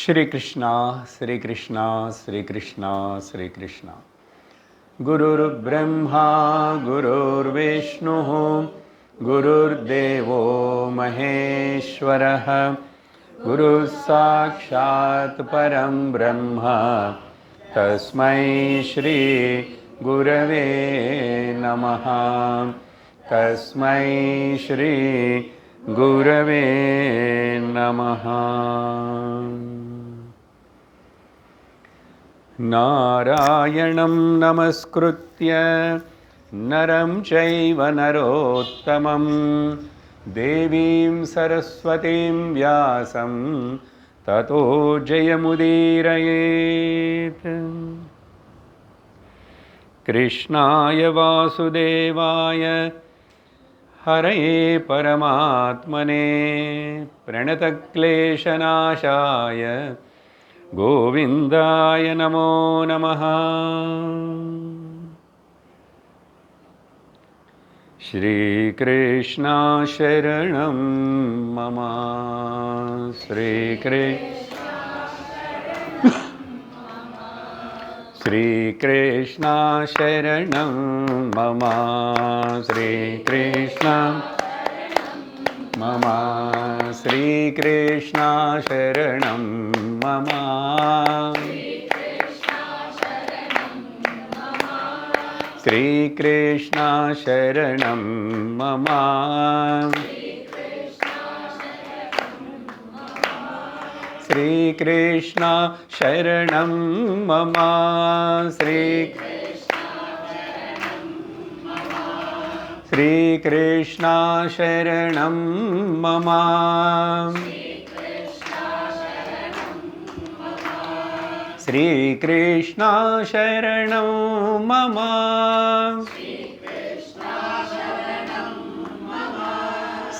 Shri Krishna, Shri Krishna, Shri Krishna, Shri Krishna. Gurur Brahma, Gurur Vishnu, Gurur Devo Maheshwaraha, Guru Sakshat Param Brahma, Tasmai Shri Gurave Namaha, Tasmai Shri Gurave Namaha. Narayanam namaskritya naram chaiva narottamam devim saraswatim vyasam tato jayamudirayet. Krishnaya vasudevaya haraye paramatmane pranatakleshanashaya Govindaya namo namaha. Shri Krishna Sharanam Mama. Shri Krishna Sharanam Mama. Shri Krishna Mama. Shri Krishna Sharanam Mama. Shri Krishna Sharanam Mama. Shri Krishna Sharanam Mama. Shri Krishna Sharanam Mama. Shri Krishna Sharanam Mama.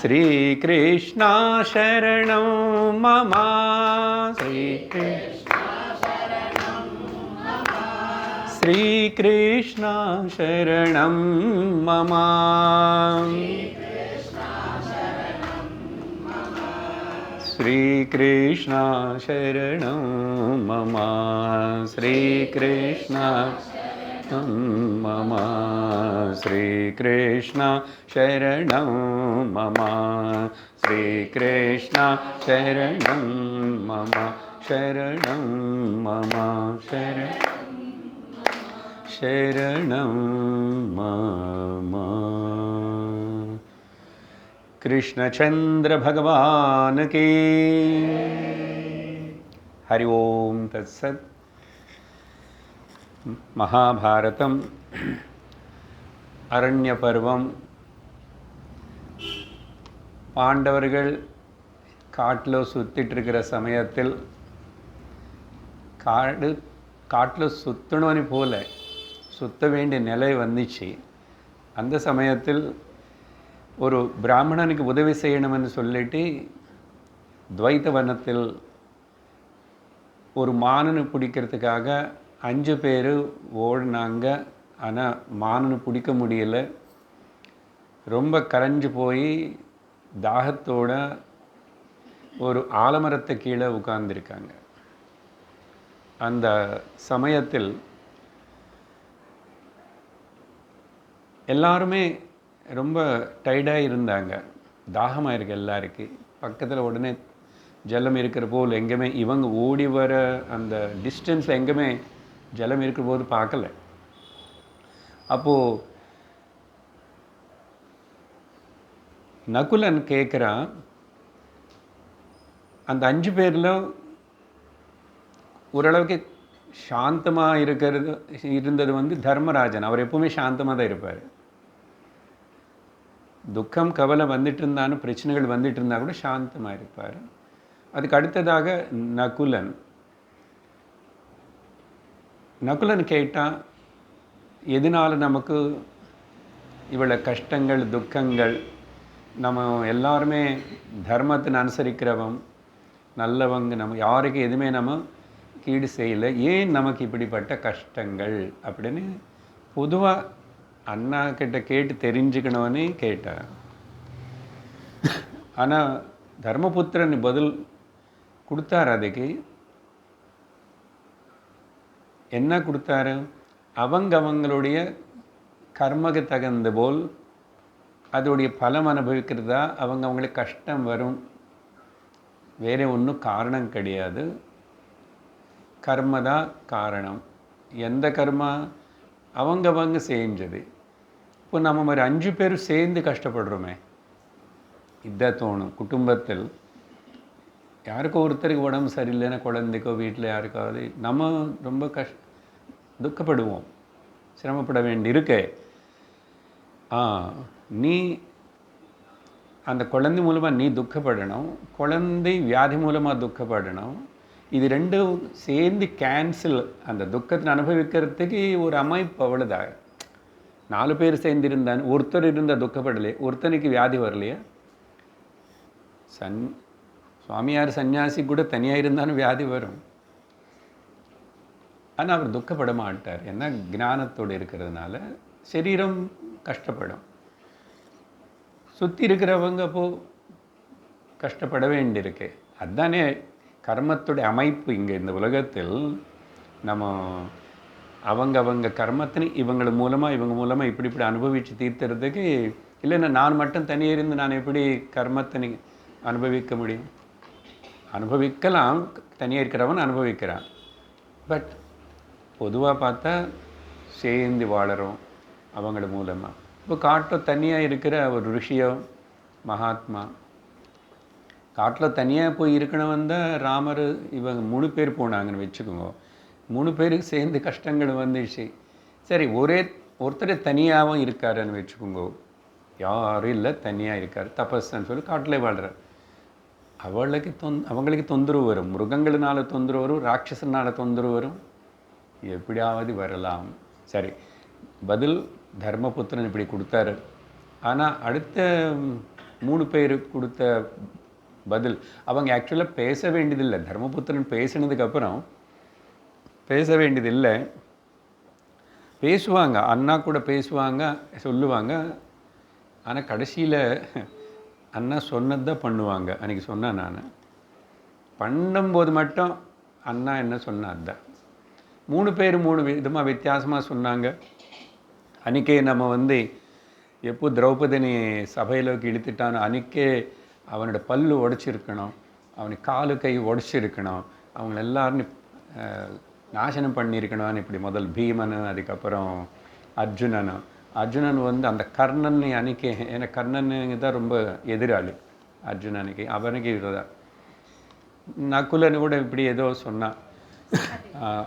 Shri Krishna Sharanam Mama. Shri Krishna Sharanam Mama. Shri Krishna Sharanam Mama. Shri Krishna Sharanam Mama. Shri Krishna Sharanam Mama. Shri Krishna Sharanam Mama. Sharanam Mama. Sharanam Mama. Krishna Chandra Bhagavan ki Hari Om Tat Sat. Mahabharatam Aranya Parvam. பாண்டவர்கள் காட்டில் சுற்றிட்டு இருக்கிற சமயத்தில் காட்டில் சுற்றணும்னு போல சுற்ற வேண்டிய நிலை வந்துச்சு. அந்த சமயத்தில் ஒரு பிராமணனுக்கு உதவி செய்யணும்னு சொல்லிட்டு துவைத்த வனத்தில் ஒரு மானனை பிடிக்கிறதுக்காக 5 பேர் ஓடினாங்க. ஆனால் மானனை பிடிக்க முடியல. ரொம்ப கரைஞ்சு போய் தாகத்தோட ஒரு ஆலமரத்தை கீழே உட்கார்ந்துருக்காங்க. அந்த சமயத்தில் எல்லாருமே ரொம்ப டயர்டாக இருந்தாங்க. தாகமாக இருக்கு எல்லாருக்கு. பக்கத்தில் உடனே ஜலம் இருக்கிற போல் எங்கேயுமே இவங்க ஓடி வர அந்த டிஸ்டன்ஸில் எங்கேயுமே ஜலம் இருக்கிற போது பார்க்கல. அப்போது நகுலன் கேட்குறான், அந்த 5 பேரில் ஓரளவுக்கு சாந்தமாக இருந்தது வந்து தர்மராஜன். அவர் எப்பவுமே சாந்தமாக தான் இருப்பார். துக்கம் கவலை வந்துட்டு இருந்தாலும் பிரச்சனைகள் வந்துட்டு இருந்தால் கூட சாந்தமாக இருப்பார். அதுக்கு அடுத்ததாக நகுலன் கேட்டால், எதனால் நமக்கு இவ்வளோ கஷ்டங்கள் துக்கங்கள்? நம்ம எல்லாருமே தர்மத்தை அனுசரிக்கிறவன் நல்லவங்க, நம்ம யாருக்கு எதுவுமே நம்ம கீடு செய்யலை, ஏன் நமக்கு இப்படிப்பட்ட கஷ்டங்கள் அப்படின்னு பொதுவாக அண்ணா கிட்ட கேட்டு தெரிஞ்சுக்கணும்னு கேட்டார். ஆனால் தர்மபுத்திரன் பதில் கொடுத்தார். அதுக்கு என்ன கொடுத்தாரு? அவங்களுடைய கர்மக்கு தகுந்த போல் அதோடைய பலம் அனுபவிக்கிறதா அவங்களுக்கு கஷ்டம் வரும். வேறு ஒன்றும் காரணம் கிடையாது. கர்ம தான் காரணம். எந்த கர்மா? அவங்க செஞ்சது. இப்போ நம்ம மாதிரி 5 பேர் சேர்ந்து கஷ்டப்படுறோமே, இதான் தோணும். குடும்பத்தில் யாருக்கோ ஒருத்தருக்கு உடம்பு சரியில்லைன்னா, குழந்தைக்கோ வீட்டில் யாருக்காவது நம்ம ரொம்ப துக்கப்படுவோம், சிரமப்பட வேண்டி இருக்கே. நீ அந்த குழந்தை மூலமாக நீ துக்கப்படணும், குழந்தை வியாதி மூலமாக துக்கப்படணும். இது ரெண்டும் சேர்ந்து கேன்சல், அந்த துக்கத்தை அனுபவிக்கிறதுக்கு ஒரு அமைப்பு அவ்வளோதான். 4 பேர் சேர்ந்திருந்தான், ஒருத்தர் இருந்தால் துக்கப்படலையே, ஒருத்தனுக்கு வியாதி வரலையே. சுவாமியார் சன்னியாசி கூட தனியாக இருந்தாலும் வியாதி வரும். ஆனால் அவர் துக்கப்பட மாட்டார். ஏன்னா ஞானத்தோடு இருக்கிறதுனால சரீரம் கஷ்டப்படும். சுற்றி இருக்கிறவங்க அப்போது கஷ்டப்பட வேண்டியிருக்கு. அதுதானே கர்மத்துடைய அமைப்பு. இங்கே இந்த உலகத்தில் நம்ம அவங்க கர்மத்தினை இவங்க மூலமாக இப்படி அனுபவித்து தீர்த்துறதுக்கு. இல்லைன்னா நான் மட்டும் தனியாக இருந்து நான் எப்படி கர்மத்தினை அனுபவிக்க முடியும்? அனுபவிக்கலாம், தனியாக இருக்கிறவன் அனுபவிக்கிறான். பட் பொதுவாக பார்த்தா சேர்ந்து வாழறோம் அவங்கள மூலமாக. இப்போ காட்டில் தனியாக இருக்கிற ஒரு ரிஷியோ மகாத்மா, காட்டில் தனியாக போய் இருக்கணும் தான் ராமர் இவங்க 3 பேர் போனாங்கன்னு வச்சுக்கோங்க. 3 பேருக்கு சேர்ந்து கஷ்டங்கள் வந்துடுச்சு. சரி, ஒருத்தர் தனியாகவும் இருக்காருன்னு வச்சுக்கோங்க. யாரும் இல்லை, தனியாக இருக்கார், தபஸ்ன்னு சொல்லி காட்டில் வாழ்கிறார். அவங்களுக்கு தொந்தரவு வரும், மிருகங்களினால தொந்தரவு வரும், ராட்சசனால தொந்தரவு வரும், எப்படியாவது வரலாம். சரி, பதில் தர்மபுத்திரன் இப்படி கொடுத்தாரு. ஆனால் அடுத்த 3 பேர் கொடுத்த பதில், அவங்க ஆக்சுவலாக பேச வேண்டியதில்லை. தர்மபுத்திரன் பேசினதுக்கப்புறம் பேச வேண்டியதில்லை, பேசுவாங்க, அண்ணா கூட பேசுவாங்க, சொல்லுவாங்க. ஆனால் கடைசியில் அண்ணா சொன்னது தான் பண்ணுவாங்க. அன்றைக்கி சொன்னேன் நான், பண்ணும்போது மட்டும் அண்ணா என்ன சொன்னா அதுதான். 3 பேர் 3 விதமாக வித்தியாசமாக சொன்னாங்க. அன்றைக்கே நம்ம எப்போ திரௌபதினி சபையிலோக்கு இழுத்துட்டானோ அன்றைக்கே அவனோட பல்லு உடைச்சிருக்கணும், அவனுக்கு காலு கை உடைச்சிருக்கணும், அவங்கள எல்லாரும் நாசனம் பண்ணியிருக்கணும்னு இப்படி முதல் பீமன், அதுக்கப்புறம் அர்ஜுனன் அந்த கர்ணன் அன்றைக்கி, ஏன்னா கர்ணனுக்கு தான் ரொம்ப எதிராளி அர்ஜுனனுக்கு, அவனுக்கு இதுதான். நகுலன் கூட இப்படி ஏதோ சொன்னான்.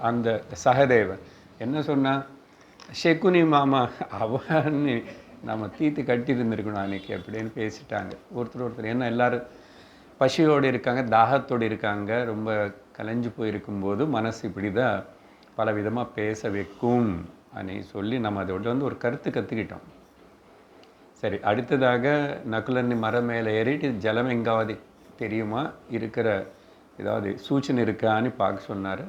அந்த சகதேவன் என்ன சொன்னான்? ஷெக்குனி மாமா அவன்னு நம்ம தீத்து கட்டி இருந்திருக்கணும் அன்றைக்கி அப்படின்னு பேசிட்டாங்க ஒருத்தர். ஏன்னா எல்லோரும் பசியோடு இருக்காங்க, தாகத்தோடு இருக்காங்க, ரொம்ப கலைஞ்சு போயிருக்கும்போது மனசு இப்படி தான் பல விதமாக பேச வைக்கும் அன்னை சொல்லி நம்ம அதோட ஒரு கருத்து கற்றுக்கிட்டோம். சரி, அடுத்ததாக நகுலன் மரம் மேலே ஏறிட்டு ஜலம் எங்காவது தெரியுமா, இருக்கிற ஏதாவது சூச்சனை இருக்கான்னு பார்க்க சொன்னார்.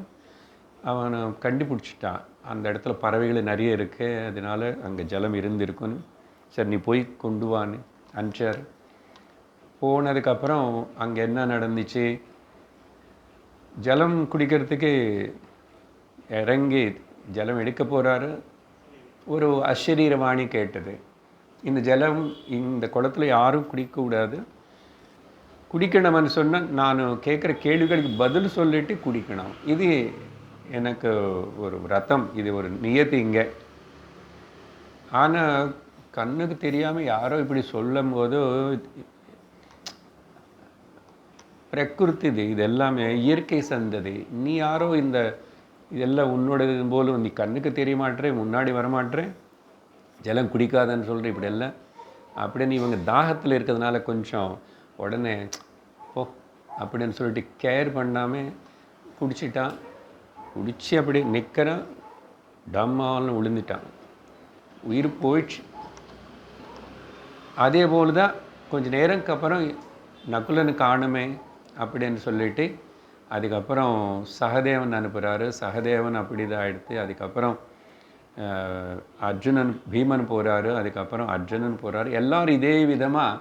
அவனை கண்டுபிடிச்சிட்டான், அந்த இடத்துல பறவைகள் நிறைய இருக்குது, அதனால் அங்கே ஜலம் இருந்திருக்குன்னு. சரி, நீ போய் கொண்டு வான்னு அனுப்பிச்சார். போனதுக்கப்புறம் அங்கே என்ன நடந்துச்சு? ஜலம் குடிக்கிறதுக்கு இறங்கி ஜலம் எடுக்க போகிறாரு. ஒரு அஷரீரவாணி கேட்டது, இந்த ஜலம் இந்த குளத்தில் யாரும் குடிக்கக்கூடாது, குடிக்கணும்னு சொன்னால் நான் கேட்குற கேள்விகளுக்கு பதில் சொல்லிட்டு குடிக்கணும். இது எனக்கு ஒரு ரத்தம், இது ஒரு நியதி இங்கே. ஆனால் கண்ணுக்கு தெரியாமல் யாரோ இப்படி சொல்லும் போது, பிரகிருதி இது எல்லாமே இயற்கை சந்ததி, நீ யாரோ இதெல்லாம் உன்னோடது போல நீ கண்ணுக்கு தெரிய மாட்டேன், முன்னாடி வரமாட்டேன், ஜலம் குடிக்காதன்னு சொல்கிற இப்படி எல்லாம் அப்படின்னு இவங்க தாகத்தில் இருக்கிறதுனால கொஞ்சம் உடனே ஓ அப்படின்னு சொல்லிட்டு கேர் பண்ணாமல் குடிச்சிட்டான். குடித்து அப்படி நிற்கிறான், டம்மால்னு விழுந்துட்டான், உயிர் போயிடுச்சு. அதே போல் தான் கொஞ்சம் நேரம்க்கு அப்புறம் நகுலனு காணுமே அப்படின்னு சொல்லிட்டு அதுக்கப்புறம் சகதேவன் அனுப்புகிறாரு. சகதேவன் அப்படி தான் எடுத்து அதுக்கப்புறம் அர்ஜுனன் பீமன் போகிறாரு, அதுக்கப்புறம் அர்ஜுனன் போகிறாரு. எல்லோரும் இதே விதமாக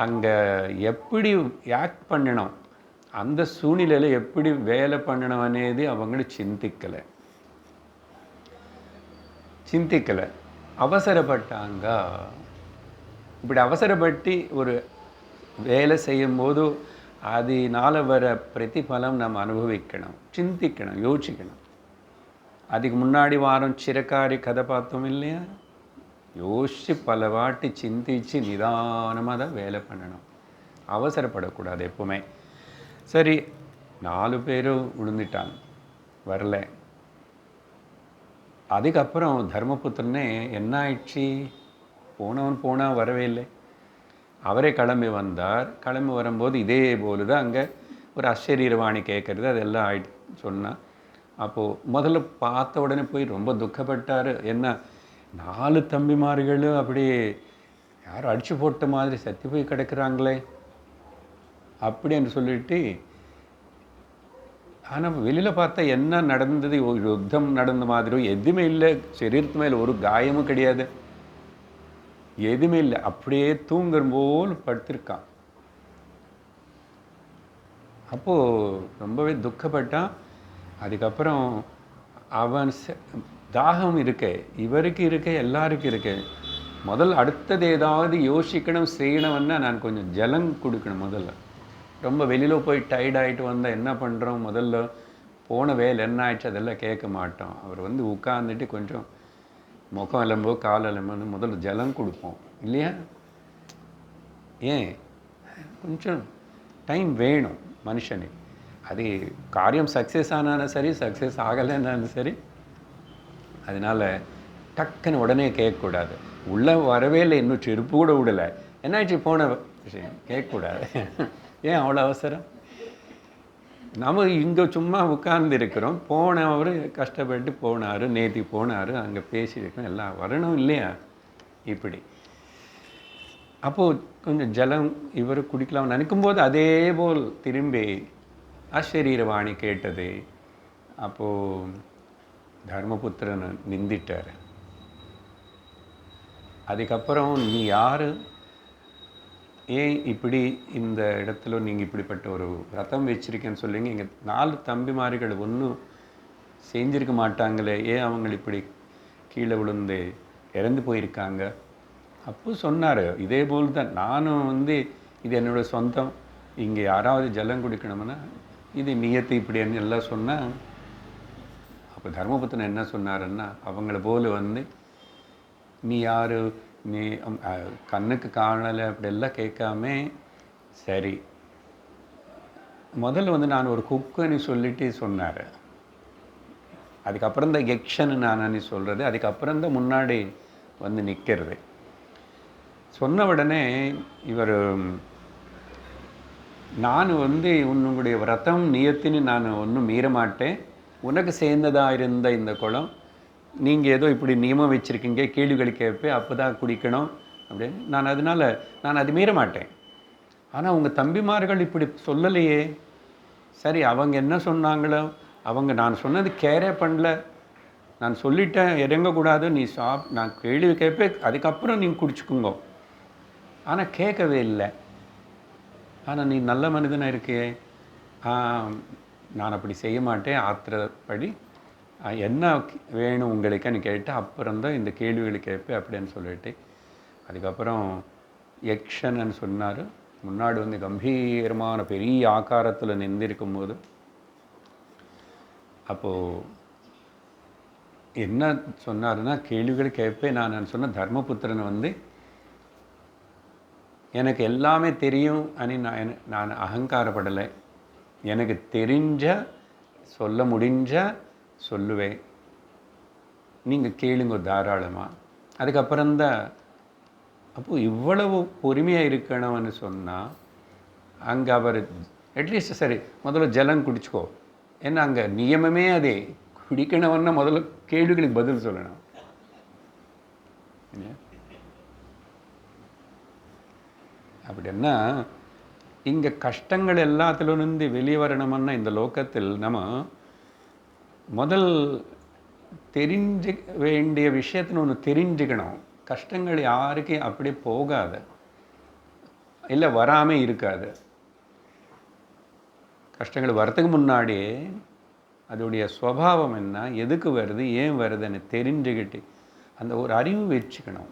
அங்கே எப்படி ஆக்ட் பண்ணணும் அந்த சூழ்நிலையில் எப்படி வேலை பண்ணணும் అనేది அவங்கள చింతిக்கலை அவசரப்பட்டாங்க. இப்படி அவசரப்பட்டு ஒரு வேலை செய்யும்போது அதனால வர பிரதிபலம் நம்ம அனுபவிக்கணும், சிந்திக்கணும், யோசிக்கணும். அதுக்கு முன்னாடி வாரம் சிறக்காரி கதை பார்த்தோம் இல்லையா? யோசித்து பல வாட்டி சிந்திச்சு நிதானமாக தான் வேலை பண்ணணும், அவசரப்படக்கூடாது எப்பவுமே. சரி, 4 பேரும் விழுந்துட்டாங்க, வரல. அதுக்கப்புறம் தர்மபுத்திரனே என்ன ஆயிடுச்சு, போனா வரவே இல்லை. அவரே கிளம்பி வந்தார். கிளம்பி வரும்போது இதே போல தான் அங்கே ஒரு அசரீரவாணி கேட்குறது, அதெல்லாம் ஆயிடுச்சு சொன்னான். அப்போது முதல்ல பார்த்த உடனே போய் ரொம்ப துக்கப்பட்டார். என்ன 4 தம்பிமார்களும் அப்படியே யாரும் அடித்து போட்ட மாதிரி செத்து போய் கிடக்குறாங்களே அப்படின்னு சொல்லிட்டு. ஆனால் வெளியில் பார்த்தா என்ன நடந்தது, ஒரு யுத்தம் நடந்த மாதிரியோ எதுவுமே இல்லை. சரீரத்து மேலே ஒரு காயமும் கிடையாது, எதுவுமே இல்லை. அப்படியே தூங்குற போல் படுத்திருக்கான். அப்போது ரொம்பவே துக்கப்பட்டான். அதுக்கப்புறம் அவன் தாகம் இருக்க, இவருக்கு இருக்க, எல்லாருக்கும் இருக்க. முதல்ல அடுத்தது ஏதாவது யோசிக்கணும் செய்யணும்னா நான் கொஞ்சம் ஜலம் கொடுக்கணும். முதல்ல ரொம்ப வெளியில் போய் டயர்டாகிட்டு வந்தால் என்ன பண்ணுறோம், முதல்ல போன வேலை என்ன ஆயிடுச்சு அதெல்லாம் கேட்க மாட்டோம். அவர் உட்காந்துட்டு கொஞ்சம் முகம் எலும்போ கால் எலும்போன்னு முதல்ல ஜலம் கொடுப்போம் இல்லையா? ஏன் கொஞ்சம் டைம் வேணும் மனுஷனுக்கு. அது காரியம் சக்ஸஸ் ஆனாலும் சரி, சக்ஸஸ் ஆகலைன்னாலும் சரி. அதனால் டக்குன்னு உடனே கேட்கக்கூடாது. உள்ளே வரவே இல்லை, இன்னும் செருப்பு கூட விடலை, என்னாச்சு போன விஷயம் கேட்கக்கூடாது. ஏன் அவ்வளோ அவசரம்? நம்ம இங்கே சும்மா உட்கார்ந்து இருக்கிறோம். போனவர் கஷ்டப்பட்டு போனார், நேத்தி போனார், அங்கே பேசியிருக்கோம், எல்லாம் வரணும் இல்லையா? இப்படி அப்போது கொஞ்சம் ஜலம் இவர் குடிக்கலாம் நினைக்கும்போது அதே போல் திரும்பி அசரீரவாணி கேட்டது. அப்போது தர்மபுத்திரன் நிந்திட்டார். அதுக்கப்புறம் நீ யார், ஏன் இப்படி இந்த இடத்துல நீங்கள் இப்படிப்பட்ட ஒரு ரத்தம் வச்சிருக்கேன்னு சொல்லுங்க. எங்கள் 4 தம்பிமார்கள் ஒன்றும் செஞ்சிருக்க மாட்டாங்களே, ஏன் அவங்க இப்படி கீழே விழுந்து இறந்து போயிருக்காங்க? அப்போ சொன்னார், இதே போல் தான் நானும் இது என்னோடய சொந்தம், இங்கே யாராவது ஜலம் குடிக்கணும்னா இது நியத்து இப்படின்னு எல்லாம் சொன்னால். அப்போ தர்மபுத்திரன் என்ன சொன்னாருன்னா, அவங்கள போல் நீ யார், நீ கண்ணுக்கு காணலை அப்படியெல்லாம் கேட்காம, சரி முதல்ல நான் ஒரு குக்குன்னு சொல்லிட்டு சொன்னார். அதுக்கப்புறம் தான் யக்ஷன்னு நான் சொல்கிறது, அதுக்கப்புறம் தான் முன்னாடி நிற்கிறது. சொன்ன உடனே இவர், நான் உன்னுடைய விரதம் நியத்தின்னு நான் ஒன்றும் மீற மாட்டேன், உனக்கு சேர்ந்ததாக இருந்த இந்த குளம் நீங்கள் ஏதோ இப்படி நியமம் வச்சுருக்கீங்க, கேள்விகள் கேட்பேன், அப்போ தான் குடிக்கணும் அப்படின்னு. நான் அதனால் நான் அது மீற மாட்டேன். ஆனால் உங்கள் தம்பிமார்கள் இப்படி சொல்லலையே. சரி, அவங்க என்ன சொன்னாங்களோ, அவங்க நான் சொன்னது கேரே பண்ணல, நான் சொல்லிட்டேன் இறங்கக்கூடாது, நீ நான் கேள்வி கேட்பேன், அதுக்கப்புறம் நீங்கள் குடிச்சுக்குங்க. ஆனால் கேட்கவே இல்லை. ஆனால் நீ நல்ல மனிதனாக இருக்கே, நான் அப்படி செய்ய மாட்டேன், ஆத்திரப்படி என்ன வேணும் உங்களுக்குன்னு கேட்டு அப்புறம்தான் இந்த கேள்விகளை கேட்பேன் அப்படின்னு சொல்லிட்டு. அதுக்கப்புறம் யக்ஷன்னு சொன்னார். முன்னாடி கம்பீரமான பெரிய ஆக்காரத்தில் நின்றிருக்கும் போது, அப்போது என்ன சொன்னார்னா, கேள்விகள் கேட்பேன் நான் சொன்ன தர்மபுத்திரன் எனக்கு எல்லாமே தெரியும் அனி நான் அகங்காரப்படலை, எனக்கு தெரிஞ்ச சொல்ல முடிஞ்ச சொல்லுவேன், நீங்கள் கேளுங்க தாராளமாக. அதுக்கப்புறம்தான் அப்போது இவ்வளவு பொறுமையாக இருக்கணும்னு சொன்னால், அங்கே அவர் அட்லீஸ்ட் சரி முதல்ல ஜலம் குடிச்சுக்கோ, ஏன்னா அங்கே நியமமே அதே, குடிக்கணும்னா முதல்ல கேள்விகளுக்கு பதில் சொல்லணும். அப்படின்னா இங்கே கஷ்டங்கள் எல்லாத்திலிருந்து வெளியே வரணும்னா இந்த லோகத்தில் நம்ம முதல் தெரிஞ்சு வேண்டிய விஷயத்தில் ஒன்று தெரிஞ்சுக்கணும். கஷ்டங்கள் யாருக்கும் அப்படி போகாது, இல்லை வராமல் இருக்காது. கஷ்டங்கள் வரத்துக்கு முன்னாடியே அதோடைய சுவாவம் என்ன, எதுக்கு வருது, ஏன் வருதுன்னு தெரிஞ்சுக்கிட்டு அந்த ஒரு அறிவு வச்சுக்கணும்.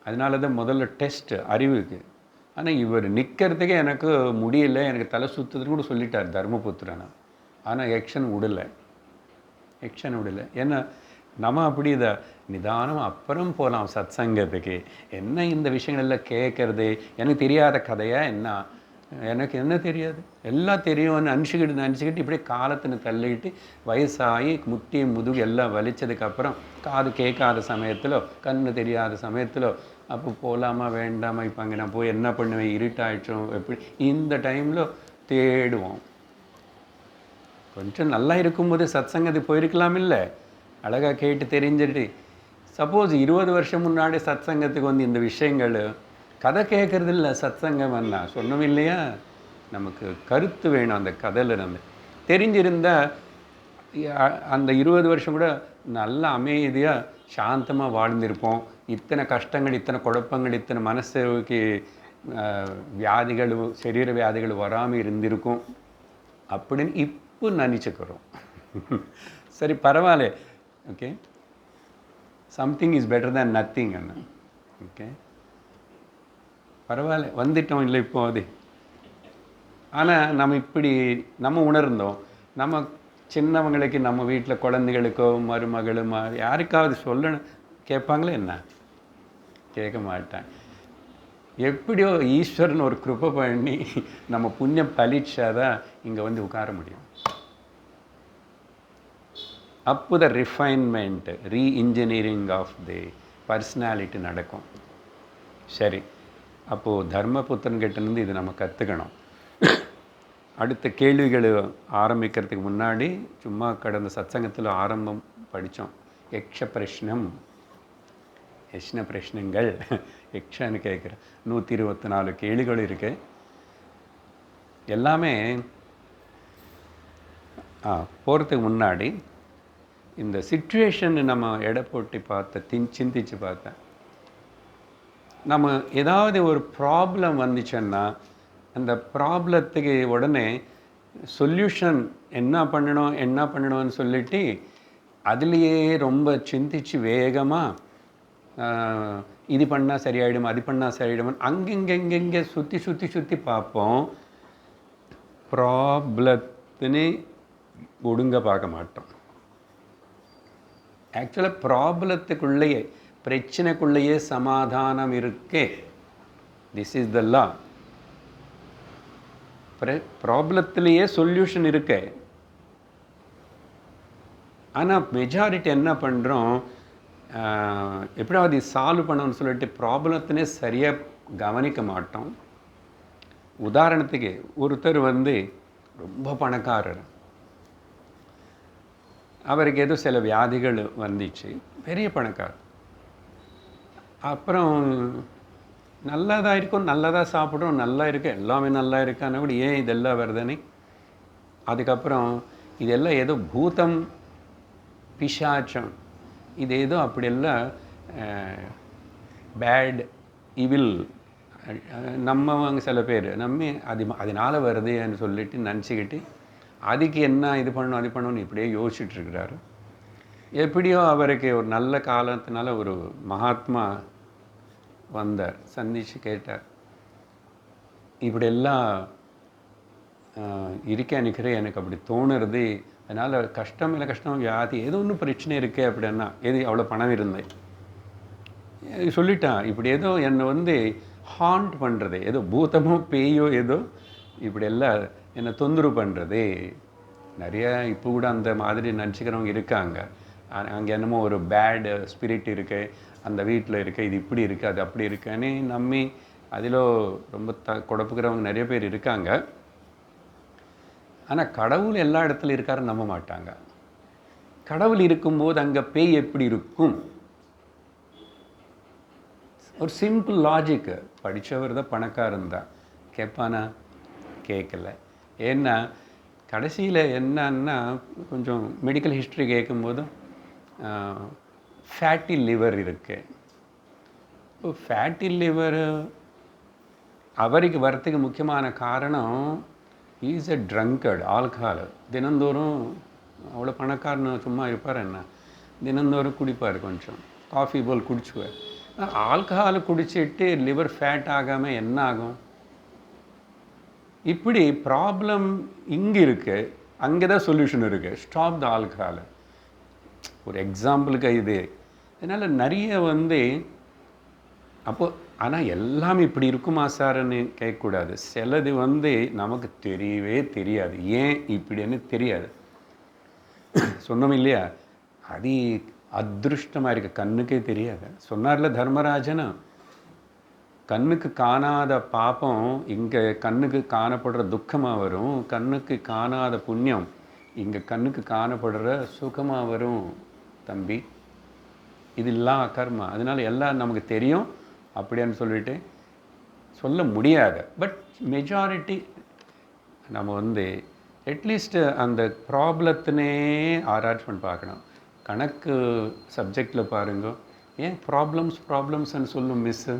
அதனால தான் முதல்ல டெஸ்ட்டு அறிவுக்கு. ஆனால் இவர் நிற்கிறதுக்கே எனக்கு முடியல, எனக்கு தலை சுற்றுதுன்னு கூட சொல்லிட்டார் தர்மபுத்திரனை. ஆனால் எக்ஷன் விடலை. ஏன்னா நம்ம அப்படி இதை நிதானம் அப்புறம் போகலாம் சத்சங்கத்துக்கு. என்ன இந்த விஷயங்கள் எல்லாம் கேட்குறது, எனக்கு தெரியாத கதையாக என்ன, எனக்கு என்ன தெரியாது, எல்லாம் தெரியும்னு நினச்சிக்கிட்டு இப்படியே காலத்துன்னு தள்ளிக்கிட்டு வயசாகி முட்டி முதுகு எல்லாம் வலிச்சதுக்கப்புறம் காது கேட்காத சமயத்தில் கண்ணு தெரியாத சமயத்தில் அப்போ போகலாமா வேண்டாமா, இப்போ அங்கே நான் போய் என்ன பண்ணுவேன், இருட்டாயிடுச்சோம், எப்படி இந்த டைமில் தேடுவோம். கொஞ்சம் நல்லா இருக்கும்போது சத்சங்கத்துக்கு போயிருக்கலாம் இல்லை, அழகாக கேட்டு தெரிஞ்சுட்டு. சப்போஸ் 20 வருஷம் முன்னாடி சத்சங்கத்துக்கு வந்து இந்த விஷயங்கள் கதை கேட்குறது இல்லை, சத்சங்கம் என்ன சொன்னோம் இல்லையா, நமக்கு கருத்து வேணும் அந்த கதையில். நம்ம தெரிஞ்சிருந்தால் அந்த 20 வருஷம் கூட நல்ல அமைதியாக சாந்தமாக வாழ்ந்திருப்போம். இத்தனை கஷ்டங்கள், இத்தனை குழப்பங்கள், இத்தனை மனசுக்கு வியாதிகள், சரீர வியாதிகள் வராமல் இருந்திருக்கும் அப்படின்னு இப்போ நினச்சிக்கிறோம். சரி பரவாயில்ல, okay, something is better than nothing Anna. Okay பரவாயில்ல, வந்துட்டோம் இல்லை இப்போ அது. ஆனால் நம்ம இப்படி நம்ம உணர்ந்தோம். நம்ம சின்னவங்களுக்கு, நம்ம வீட்டில் குழந்தைகளுக்கோ மருமகளும் யாருக்காவது சொல்லணும், கேட்பாங்களே என்ன, கேட்க மாட்டாங்க. எப்படியோ ஈஸ்வரன் ஒரு கிருபை பண்ணி நம்ம புண்ணியம் பலிச்சாதான் இங்கே வந்து உட்கார முடியும். அப்போ the refinement, reengineering of the personality நடக்கும். சரி, அப்போது தர்மபுத்திரன்கிட்டேருந்து இது நம்ம கற்றுக்கணும். அடுத்த கேள்விகள் ஆரம்பிக்கிறதுக்கு முன்னாடி சும்மா கடந்த சத்சங்கத்தில் ஆரம்பம் படித்தோம். யக்ஷ பிரஷ்னங்கள் யக்ஷன்னு கேட்குறேன். 124 கேள்விகள் இருக்குது. எல்லாமே போகிறதுக்கு முன்னாடி இந்த சிச்சுவேஷன் நம்ம எடை போட்டு சிந்திச்சு பார்த்தேன். நம்ம ஏதாவது ஒரு ப்ராப்ளம் வந்துச்சுன்னா அந்த ப்ராப்ளத்துக்கு உடனே சொல்யூஷன் என்ன பண்ணணும்னு சொல்லிட்டு அதுலேயே ரொம்ப சிந்திச்சு வேகமாக இது பண்ணால் சரியாயிடும், அது பண்ணால் சரியாயிடும், அங்கெங்கெங்கெங்கே சுற்றி பார்ப்போம். ப்ராப்ளத்துன்னு ஒழுங்க பார்க்க மாட்டோம். ஆக்சுவலாக ப்ராப்ளத்துக்குள்ளேயே, பிரச்சனைக்குள்ளேயே சமாதானம் இருக்கே. This is the law. ப்ராப்ளத்திலேயே சொல்யூஷன் இருக்கு. ஆனால் மெஜாரிட்டி என்ன பண்ணுறோம், எப்படியாவது சால்வ் பண்ணணும்னு சொல்லிட்டு ப்ராப்ளத்தினே சரியாக கவனிக்க மாட்டோம். உதாரணத்துக்கு ஒருத்தர் வந்து ரொம்ப பணக்காரர், அவருக்கு ஏதோ சில வியாதிகள் வந்துச்சு, பெரிய பணக்காரர். அப்புறம் நல்லதாக இருக்கும், நல்லதாக சாப்பிட்றோம், நல்லா இருக்கு, எல்லாமே நல்லா இருக்கான்னு கூட ஏன் இதெல்லாம் வருதுன்னு. அதுக்கப்புறம் இதெல்லாம் ஏதோ பூதம் பிசாச்சம், இது ஏதோ அப்படியெல்லாம் பேட் இவில் நம்மவங்க சில பேர் அதனால் வருதுன்னு சொல்லிட்டு நினச்சிக்கிட்டு அதுக்கு என்ன இது பண்ணணும் அது பண்ணணும்னு இப்படியே யோசிச்சுட்ருக்கிறாரு. எப்படியோ அவருக்கு ஒரு நல்ல காலத்தினால ஒரு மகாத்மா வந்தார், சந்தித்து கேட்டார், இப்படியெல்லாம் நிற்கிறேன், எனக்கு அப்படி தோணுறது, அதனால் கஷ்டம் இல்லை கஷ்டம் வியாதி ஏதோ ஒன்றும் பிரச்சனை இருக்கே அப்படின்னா, எது அவ்வளோ பணம் இருந்தேன் சொல்லிட்டான், இப்படி ஏதோ என்னை வந்து ஹாண்ட் பண்ணுறது, ஏதோ பூதமோ பேயோ ஏதோ இப்படியெல்லாம் என்னை தொந்தரவு பண்ணுறது. நிறைய இப்போ கூட அந்த மாதிரி நினச்சிக்கிறவங்க இருக்காங்க. அங்கே என்னமோ ஒரு பேட் ஸ்பிரிட் இருக்குது, அந்த வீட்டில் இருக்க, இது இப்படி இருக்குது, அது அப்படி இருக்குன்னு நம்பி அதில் ரொம்ப குழப்புக்கிறவங்க நிறைய பேர் இருக்காங்க. ஆனால் கடவுள் எல்லா இடத்துலையும் இருக்காருன்னு நம்ப மாட்டாங்க. கடவுள் இருக்கும்போது அங்கே பேய் எப்படி இருக்கும்? ஒரு சிம்பிள் லாஜிக்கு. படித்தவர் தான், பணக்காரன் தான், கேட்பானா? கேட்கல. ஏன்னா கடைசியில் என்னன்னா, கொஞ்சம் மெடிக்கல் ஹிஸ்ட்ரி கேட்கும்போதும் ஃபேட்டி லிவர் இருக்குது. இப்போ ஃபேட்டி லிவர் அவருக்கு வரத்துக்கு முக்கியமான காரணம் இஸ் எ ட்ரங்கர்ட், ஆல்கஹால். தினந்தோறும் அவ்வளோ பணக்காரனு சும்மா இருப்பார் என்ன, தினந்தோறும் குடிப்பார், கொஞ்சம் காஃபி போல் குடிச்சுவார். ஆல்கஹால் குடிச்சிட்டு லிவர் ஃபேட் ஆகாமல் என்ன ஆகும்? இப்படி ப்ராப்ளம் இங்கே இருக்குது, அங்கே தான் சொல்யூஷன் இருக்குது. Stop the alcohol. ஒரு எக்ஸாம்பிளுக்கு இது. அதனால் நிறைய அப்போது ஆனால் எல்லாமே இப்படி இருக்குமா சார்ன்னு கேட்கக்கூடாது. சிலது நமக்கு தெரியவே தெரியாது, ஏன் இப்படின்னு தெரியாது. சொன்னோம் இல்லையா, அது அதிருஷ்டமாக இருக்குது, கண்ணுக்கே தெரியாது. சொன்னார்ல தர்மராஜனா, கண்ணுக்கு காணாத பாப்பம் இங்கே கண்ணுக்கு காணப்படுற துக்கமாக வரும், கண்ணுக்கு காணாத புண்ணியம் இங்கே கண்ணுக்கு காணப்படுற சுகமாக வரும் தம்பி. இதெல்லாம் கர்மா. அதனால எல்லாம் நமக்கு தெரியும் அப்படின்னு சொல்லிட்டு சொல்ல முடியாது. பட் மெஜாரிட்டி நம்ம அட்லீஸ்ட் அந்த ப்ராப்ளத்தினே ஆராய்ச்சி பண்ணி பார்க்கணும். கணக்கு சப்ஜெக்டில் பாருங்க, ஏன் ப்ராப்ளம்ஸ்ன்னு சொல்லும் மிஸ்ஸு,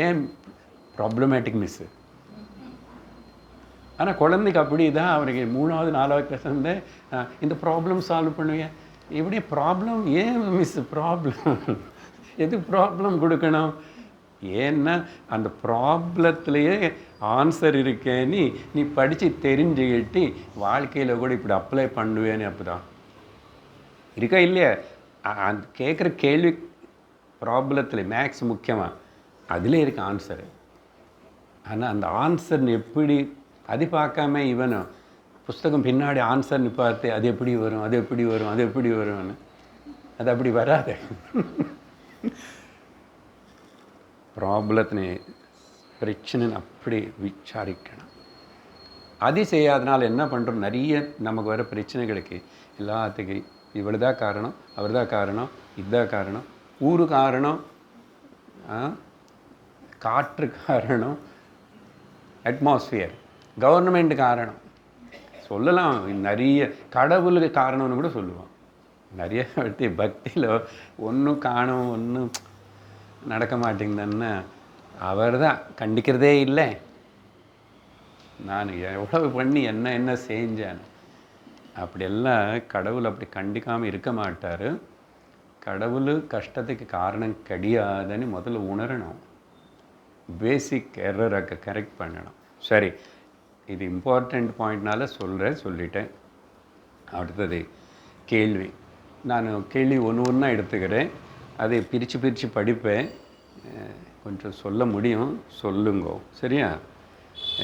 ஏன் ப்ராப்ளமேட்டிக் மிஸ்ஸு. ஆனால் குழந்தைக்கு அப்படி தான், அவருக்கு 3வது 4வது கிளாஸ் இந்த ப்ராப்ளம் சால்வ் பண்ணுவேன். இப்படி ப்ராப்ளம் ஏன் மிஸ், ப்ராப்ளம் எது ப்ராப்ளம் கொடுக்கணும்? ஏன்னா அந்த ப்ராப்ளத்துலேயே ஆன்சர் இருக்கேன்னு நீ படித்து தெரிஞ்சுக்கிட்டு வாழ்க்கையில் கூட இப்படி அப்ளை பண்ணுவேன்னு அப்போ தான் இருக்கா இல்லையா? அந்த கேட்குற கேள்வி ப்ராப்ளத்தில் மேக்ஸ் முக்கியமாக அதில் இருக்க ஆன்சரு. ஆனால் அந்த ஆன்சர்னு எப்படி அது பார்க்காம இவனும் புஸ்தகம் பின்னாடி ஆன்சர்னு பார்த்து அது எப்படி வரும், அது எப்படி வரும், அது எப்படி வரும்னு, அது அப்படி வராது. ப்ராப்ளத்தினை பிரச்சனைன்னு அப்படி விசாரிக்கணும். அது செய்யாதனால என்ன பண்ணுறோம், நிறைய நமக்கு வர பிரச்சனைகளுக்கு எல்லாத்துக்கும் இவ்வளோதான் காரணம், அவர் தான் காரணம், இதுதான் காரணம், ஊரு காரணம், காற்று காரணம், அட்மாஸ்பியர், கவர்மெண்ட் காரணம் சொல்லலாம். நிறைய கடவுளுக்கு காரணம்னு கூட சொல்லுவோம். நிறைய பக்தியில் ஒன்றும் காணும், ஒன்றும் நடக்க மாட்டேங்குதுன்னு அவர் தான் கண்டிக்கிறதே இல்லை. நான் எவ்வளவு பண்ணி என்ன செஞ்சேன் அப்படியெல்லாம் கடவுள் அப்படி கண்டிக்காமல் இருக்க மாட்டார். கடவுள் கஷ்டத்துக்கு காரணம் கிடையாதுன்னு முதல்ல உணரணும். பேசிக் எரரை கரெக்ட் பண்ணணும். சரி, இது இம்பார்ட்டண்ட் பாயிண்ட்னால சொல்லிட்டேன். அடுத்தது கேள்வி. நான் கேள்வி ஒன்றா எடுத்துக்கிறேன், அதை பிரித்து படிப்பேன், கொஞ்சம் சொல்ல முடியும், சொல்லுங்கோ சரியா?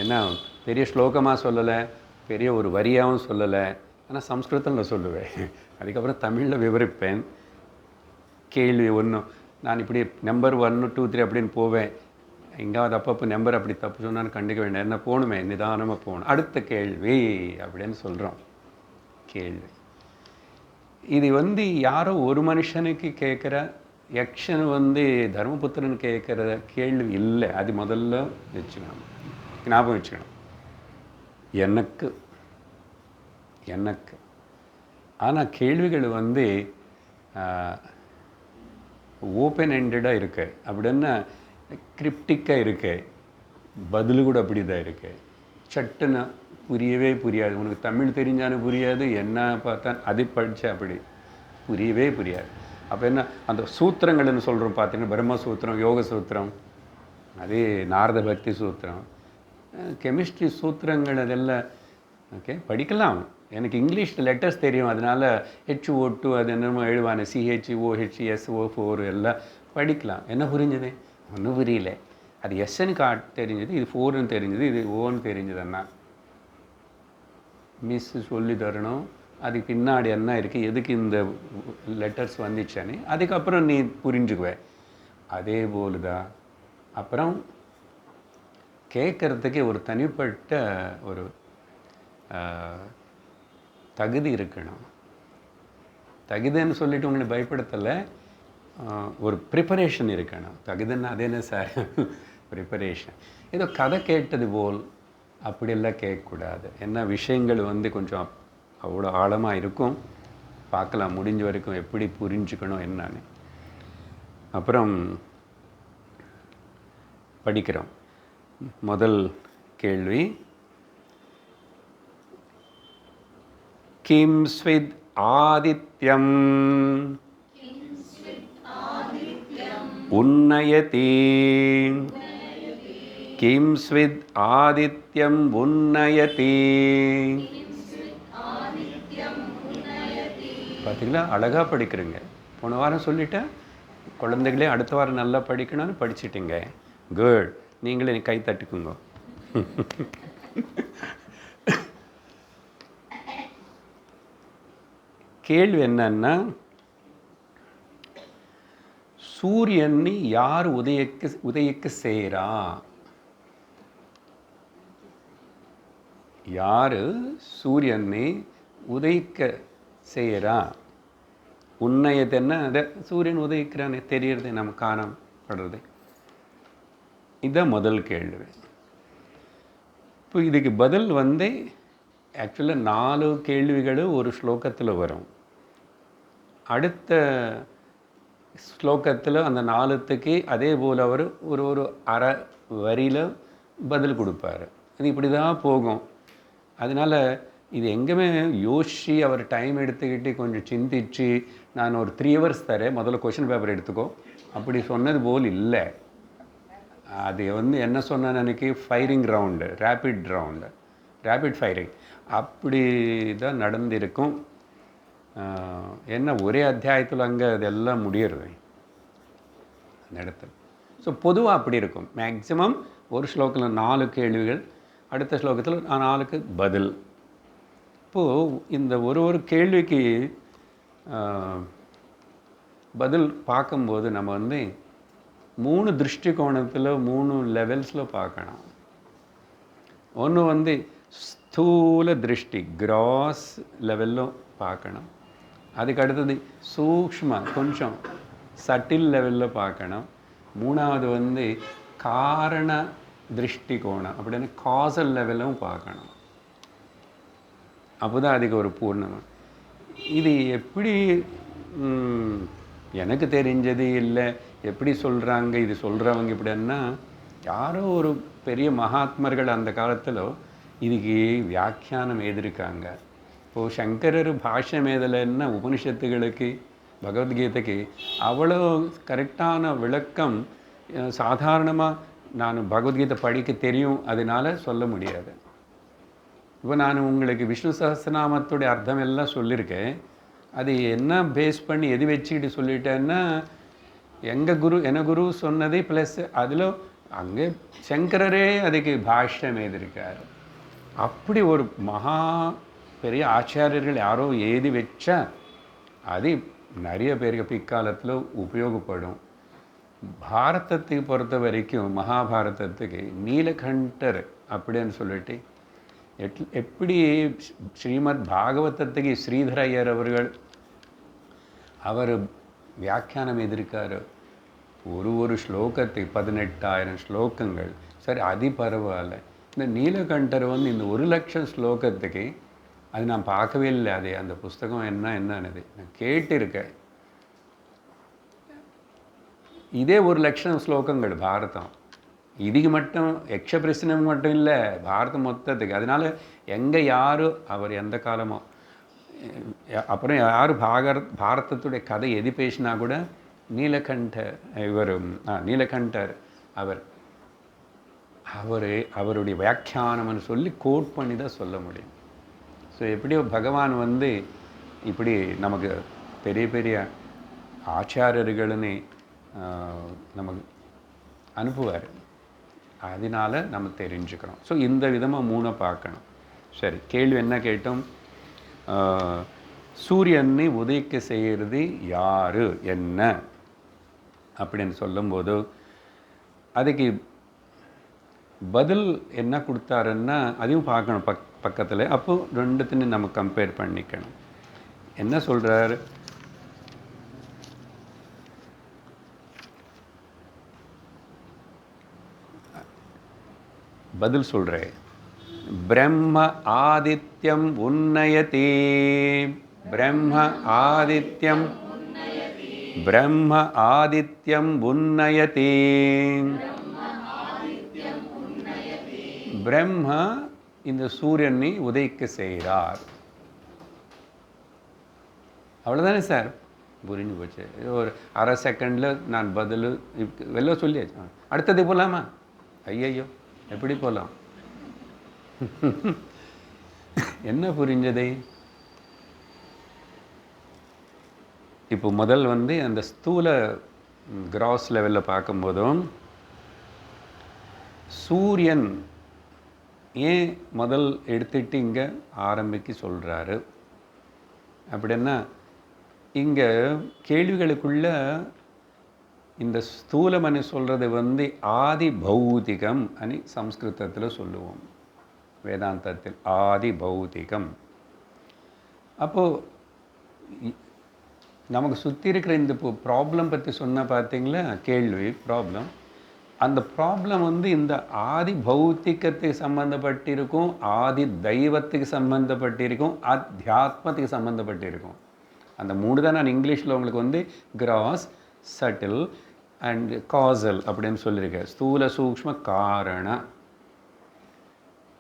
ஏன்னா பெரிய ஸ்லோகமாக சொல்லலை, பெரிய ஒரு வரியாகவும் சொல்லலை, ஆனால் சம்ஸ்கிருதத்தில் சொல்லுவேன், அதுக்கப்புறம் தமிழில் விவரிப்பேன். கேள்வி ஒன்றும் நான் இப்படி நம்பர் 1 2 3 அப்படின்னு போவேன், எங்காவது அப்பப்போ நம்பர் அப்படி தப்பு சொன்னான்னு கண்டிக்க வேண்டாம், என்ன போகணுமே, நிதானமாக போகணும். அடுத்த கேள்வி அப்படின்னு சொல்கிறோம். கேள்வி இது யாரோ ஒரு மனுஷனுக்கு கேட்குற யக்ஷன் தர்மபுத்திரன் கேட்குற கேள்வி இல்லை. அது முதல்ல வச்சுக்கணும், ஞாபகம் வச்சுக்கணும். எனக்கு ஆனால் கேள்விகள் ஓப்பன் எண்டடாக இருக்கு, அப்படின்னா கிரிப்டிக்காக இருக்கு, பதில் கூட அப்படி தான் இருக்கு. சட்டுன்னு புரியவே புரியாது. உனக்கு தமிழ் தெரிஞ்சாலும் புரியாது, என்ன பார்த்தா அது படித்தா அப்படி புரியவே புரியாது. அப்போ என்ன, அந்த சூத்திரங்கள்னு சொல்கிறோம் பார்த்தீங்கன்னா, பிரம்மசூத்திரம், யோக சூத்திரம், அதே நாரத பக்தி சூத்திரம், கெமிஸ்ட்ரி சூத்திரங்கள், அதெல்லாம் ஓகே படிக்கலாம். எனக்கு இங்கிலீஷ் லெட்டர்ஸ் தெரியும், அதனால் HO2 அது என்னமோ எழுவானே, CHOHSO4 எல்லாம் படிக்கலாம். என்ன புரிஞ்சுது? ஒன்றும் புரியல. அது எஸ்ன்னு தெரிஞ்சது, இது 4ன்னு தெரிஞ்சது, இது ஓன்னு தெரிஞ்சதுன்னா மிஸ் சொல்லி தரணும். அதுக்கு பின்னாடி என்ன இருக்குது, எதுக்கு இந்த லெட்டர்ஸ் வந்துச்சானே அதுக்கப்புறம் நீ புரிஞ்சுக்குவேன். அதே போல் தான் அப்புறம் கேட்குறதுக்கு ஒரு தனிப்பட்ட ஒரு தகுதி இருக்கணும். தகுதின்னு சொல்லிட்டு உங்களை பயப்படுத்தலை, ஒரு ப்ரிப்பரேஷன் இருக்கணும். தகுதின்னு அது என்ன சார், ப்ரிப்பரேஷன். ஏதோ கதை கேட்டது போல் அப்படியெல்லாம் கேட்கக்கூடாது. என்ன விஷயங்கள் கொஞ்சம் அவ்வளோ ஆழமாக இருக்கும், பார்க்கலாம் முடிஞ்ச வரைக்கும் எப்படி புரிஞ்சுக்கணும் என்னன்னு. அப்புறம் படிக்கிறோம். முதல் கேள்வி, கிம் ஸ்வித் ஆதித்யம் உன்னயதி கிம் ஸ்வித் ஆதித்யம் உன்னயதி. பார்த்தீங்களா, அழகாக படிக்கிறீங்க. போன வாரம் சொல்லிட்டேன், குழந்தைகளே அடுத்த வாரம் நல்லா படிக்கணும்னு படிச்சிட்டிங்க. குட். நீங்களே கை தட்டுக்குங்க. கேள்வி என்னன்னா, சூரியனை யார் உதயிக்க செய்கிறா? யார் சூரியனை உதயிக்க செய்கிறா? உன்னயது என்ன? அதை சூரியன் உதயிக்கிறானே தெரியறது, நம்ம காணப்படுறது. இதுதான் முதல் கேள்வி. இப்போ இதுக்கு பதில் ஆக்சுவலாக 4 கேள்விகள் ஒரு ஸ்லோகத்தில் வரும். அடுத்த ஸ்லோகத்தில் அந்த 4த்துக்கு அதே போல் அவர் ஒரு அரை வரியில் பதில் கொடுப்பார். இது இப்படி தான் போகும். அதனால் இது எங்கேயுமே யோசித்து அவர் டைம் எடுத்துக்கிட்டு கொஞ்சம் சிந்திச்சு நான் ஒரு 3 hours தரேன், முதல்ல கொஷின் பேப்பர் எடுத்துக்கோ அப்படி சொன்னது போல் இல்லை. அது என்ன சொன்னேன் அன்றைக்கி, ஃபயரிங் ரவுண்டு, ரேபிட் ஃபயரிங் அப்படி தான் நடந்திருக்கும். என்ன ஒரே அத்தியாயத்தில் அங்கே அதெல்லாம் முடியறது அந்த இடத்துல. ஸோ பொதுவாக அப்படி இருக்கும். மேக்ஸிமம் ஒரு ஸ்லோகத்தில் 4 கேள்விகள், அடுத்த ஸ்லோகத்தில் 4க்கு பதில். இப்போது இந்த ஒரு கேள்விக்கு பதில் பார்க்கும்போது நம்ம 3 திருஷ்டிகோணத்தில் 3 லெவல்ஸில் பார்க்கணும். ஒன்று ஸ்தூல திருஷ்டி, கிராஸ் லெவலில் பார்க்கணும். அதுக்கு அடுத்தது சூக்ஷ்ம, கொஞ்சம் சட்டில் லெவலில் பார்க்கணும். மூணாவது காரண திருஷ்டிகோணம் அப்படின்னு காசல் லெவலும் பார்க்கணும். அப்போ தான் அதுக்கு ஒரு பூர்ணமாக. இது எப்படி எனக்கு தெரிஞ்சது இல்லை, எப்படி சொல்கிறாங்க இது சொல்கிறவங்க இப்படின்னா, யாரோ ஒரு பெரிய மகாத்மர்கள் அந்த காலத்தில் இதுக்கு வியாக்கியானம் எழுதியிருக்காங்க. இப்போது சங்கரர் பாஷ்யம் எழுதலைன்னா உபனிஷத்துகளுக்கு, பகவத்கீதைக்கு அவ்வளோ கரெக்டான விளக்கம் சாதாரணமாக நான் பகவத்கீதை படிக்க தெரியும் அதனால் சொல்ல முடியாது. இப்போ நான் உங்களுக்கு விஷ்ணு சஹஸ்ரநாமத்துடைய அர்த்தம் எல்லாம் சொல்லியிருக்கேன். அது என்ன பேஸ் பண்ணி எது வச்சுக்கிட்டு சொல்லிட்டேன்னா, என குரு சொன்னது ப்ளஸ் அதில் அங்கே சங்கரரே அதுக்கு பாஷ்யம் எழுதியிருக்கார். அப்படி ஒரு மகா பெரிய ஆச்சாரியர்கள் யாரோ எழுதி வச்சா அது நிறைய பேருக்கு பிற்காலத்தில் உபயோகப்படும். பாரதத்துக்கு பொறுத்த வரைக்கும் மகாபாரதத்துக்கு நீலகண்டர் அப்படின்னு சொல்லிட்டு எப்படி ஸ்ரீமத் பாகவதத்துக்கு ஸ்ரீதர ஐயர் அவர் வியாக்கியானம் எதிர்க்கார். ஒரு ஸ்லோகத்துக்கு 18,000 ஸ்லோகங்கள். சரி, அது பரவாயில்ல. இந்த நீலகண்டர் இந்த 1,00,000 ஸ்லோகத்துக்கு அது நான் பார்க்கவே இல்லை. அது அந்த புஸ்தகம் என்னன்னு நான் கேட்டிருக்கேன். இதே 1,00,000 ஸ்லோகங்கள் பாரதம். இதுக்கு மட்டும் யக்ஷபிரசனம் மட்டும் இல்லை, பாரதம் மொத்தத்துக்கு. அதனால் எங்கே யாரும் அவர் எந்த காலமோ அப்புறம் யார் பாரதத்துடைய கதை எது பேசினா கூட நீலகண்டர் நீலகண்டர் அவருடைய வியாக்கியானம்னு சொல்லி கோட் பண்ணி தான் சொல்ல முடியும். ஸோ எப்படியோ பகவான் இப்படி நமக்கு பெரிய பெரிய ஆச்சாரியர்கள்னு நமக்கு அனுப்புவார். அதனால் நம்ம தெரிஞ்சுக்கிறோம். ஸோ இந்த விதமாக 3 பார்க்கணும். சரி, கேள்வி என்ன கேட்டோம்? சூரியனை உதயிக்க செய்கிறது யார் என்ன அப்படின்னு சொல்லும்போது அதுக்கு பதில் என்ன கொடுத்தாருன்னா அதையும் பார்க்கணும் பக்கத்தில். அப்போ ரெண்டுத்தையும் நம்ம கம்பேர் பண்ணிக்கணும். என்ன சொல்கிறார்? பதில் சொல்கிறேன். பிரம்ம ஆதித்யம் உன்னயதி, பிரம்ம ஆதித்யம் உன்னயதி. பிரம்மா இந்த சூரியனை உதயிக்க செய்கிறார். அவ்வளோதானே சார், புரிஞ்சு போச்சு. ஒரு அரை செகண்டில் நான் பதில் வெளில சொல்லியாச்சு. அடுத்தது போகலாமா? ஐயையோ, எப்படி போகலாம்? என்ன புரிஞ்சது? இப்போ முதல் வந்து அந்த ஸ்தூல கிராஸ் லெவலில் பார்க்கும்போதும் சூரியன் ஏன் முதல் எடுத்துட்டு இங்கே ஆரம்பிக்க சொல்கிறாரு அப்படின்னா, இங்கே கேள்விகளுக்குள்ள இந்த ஸ்தூலமனு சொல்கிறது வந்து ஆதி பௌதிகம் అని சம்ஸ்கிருதத்தில் சொல்லுவோம், வேதாந்தத்தில் ஆதி பௌதிகம். அப்போது நமக்கு சுற்றி இருக்கிற இந்த ப்ராப்ளம் பற்றி சொன்ன பார்த்தீங்களா, கேள்வி ப்ராப்ளம். அந்த ப்ராப்ளம் வந்து இந்த ஆதி பௌத்திகத்துக்கு சம்மந்தப்பட்டிருக்கும், ஆதி தெய்வத்துக்கு சம்மந்தப்பட்டிருக்கும், அத்தியாத்மத்துக்கு சம்மந்தப்பட்டிருக்கும். அந்த மூணு தான் நான் இங்கிலீஷில் உங்களுக்கு வந்து கிராஸ், சட்டில் அண்ட் காசல் அப்படின்னு சொல்லியிருக்கேன். ஸ்தூல சூக்ஷ்ம காரண.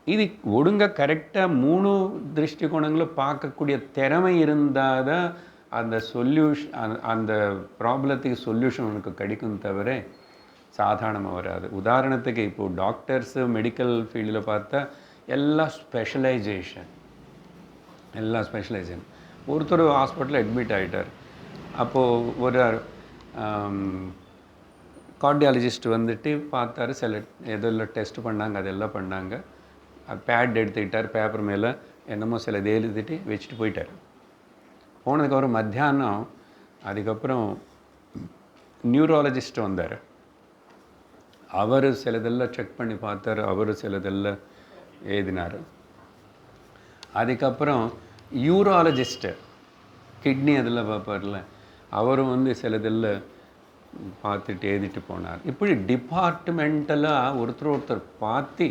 இது ஒழுங்காக கரெக்டாக 3 திருஷ்டிகோணங்களும் பார்க்கக்கூடிய திறமை இருந்தால் தான் அந்த சொல்யூஷன், அந்த ப்ராப்ளத்துக்கு சொல்யூஷன் உனக்கு கிடைக்கும் தவிர சாதாரணமாக வராது. உதாரணத்துக்கு இப்போது டாக்டர்ஸு மெடிக்கல் ஃபீல்டில் பார்த்தா எல்லாம் ஸ்பெஷலைசேஷன். ஒருத்தர் ஹாஸ்பிட்டலில் அட்மிட் ஆகிட்டார். அப்போது ஒரு கார்டியாலஜிஸ்ட் வந்துட்டு பார்த்தாரு, சில எதெல்லாம் டெஸ்ட் பண்ணாங்க, அதெல்லாம் பண்ணாங்க. பேட் எடுத்துக்கிட்டார், பேப்பர் மேலே என்னமோ சில எழுதிட்டு வச்சுட்டு போயிட்டார். போனதுக்கப்புறம் மத்தியானம் அதுக்கப்புறம் நியூராலஜிஸ்ட் வந்தார். அவர் சிலதெல்லாம் செக் பண்ணி பார்த்தார், அவர் சிலதெல்லாம் எழுதினார். அதுக்கப்புறம் யூராலஜிஸ்ட்டு கிட்னி அதெல்லாம் பார்ப்பார்ல, அவரும் வந்து சிலதெல்லாம் பார்த்துட்டு எழுதிட்டு போனார். இப்படி டிபார்ட்மெண்டலாக ஒருத்தர் பார்த்து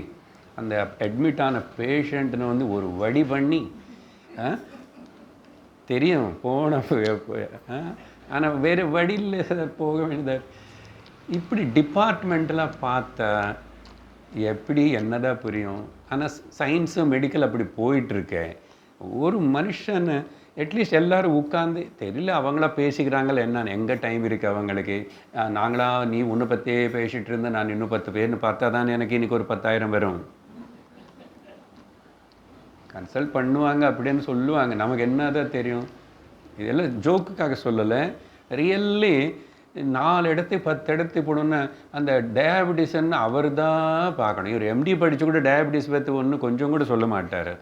அந்த அட்மிட்டான பேஷண்ட்னு வந்து ஒரு வழி பண்ணி தெரியும் போன, ஆனால் வேறு வழியில் போக வேண்டியதாக. இப்படி டிபார்ட்மெண்டலாக பார்த்தா எப்படி என்னதான் புரியும்? ஆனால் சயின்ஸும் மெடிக்கல் அப்படி போயிட்டுருக்கேன். ஒரு மனுஷன் அட்லீஸ்ட் எல்லோரும் உட்காந்து தெரியல அவங்களா பேசிக்கிறாங்களே என்னன்னு, எங்கே டைம் இருக்குது அவங்களுக்கு? நாங்களா நீ ஒன்று பற்றியே பேசிகிட்டு இருந்த, நான் இன்னும் 10 பேர்னு பார்த்தா தான் எனக்கு இன்றைக்கி ஒரு 10,000 வரும். கன்சல்ட் பண்ணுவாங்க அப்படின்னு சொல்லுவாங்க, நமக்கு என்னதான் தெரியும்? இதெல்லாம் ஜோக்குக்காக சொல்லலை. ரியல்லி 4 இடத்து 10 இடத்து போடணுன்னு அந்த டயபிட்டிஸ்ன்னு அவர் தான் பார்க்கணும். இவர் எம்டி படித்து கூட டயபிட்டிஸ் பற்றி ஒன்றும் கொஞ்சம் கூட சொல்ல மாட்டார்.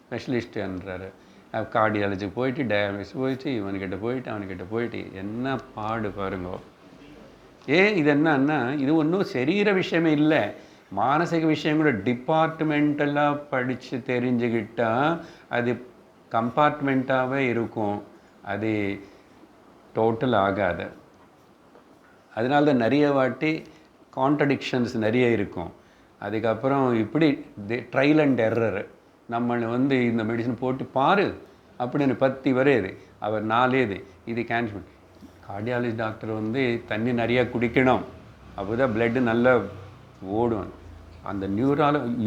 ஸ்பெஷலிஸ்ட்டுன்றாரு. கார்டியாலஜி போயிட்டு டயபிட்டிஸ் போயிட்டு இவனுக்கிட்ட போயிட்டு அவனுக்கிட்ட போயிட்டு என்ன பாடு பாருங்க. இது என்னன்னா, இது ஒன்றும் சரீர விஷயமே இல்லை, மானசிக விஷயம் கூட டிபார்ட்மெண்டலாக படித்து தெரிஞ்சுக்கிட்டால் அது கம்பார்ட்மெண்ட்டாகவே இருக்கும், அது டோட்டல் ஆகாது. அதனால தான் நிறைய வாட்டி கான்ட்ரடிக்ஷன்ஸ் நிறைய இருக்கும். அதுக்கப்புறம் இப்படி ட்ரையல் அண்ட் எரர். நம்மளை வந்து இந்த மெடிசன் போட்டு பாரு அப்படின்னு 10 வரையுது, அவர் 4 இது கேன்சல். கார்டியாலஜி டாக்டர் வந்து தண்ணி நிறையா குடிக்கணும், அப்போ தான் பிளட்டு நல்லா ஓடும். அந்த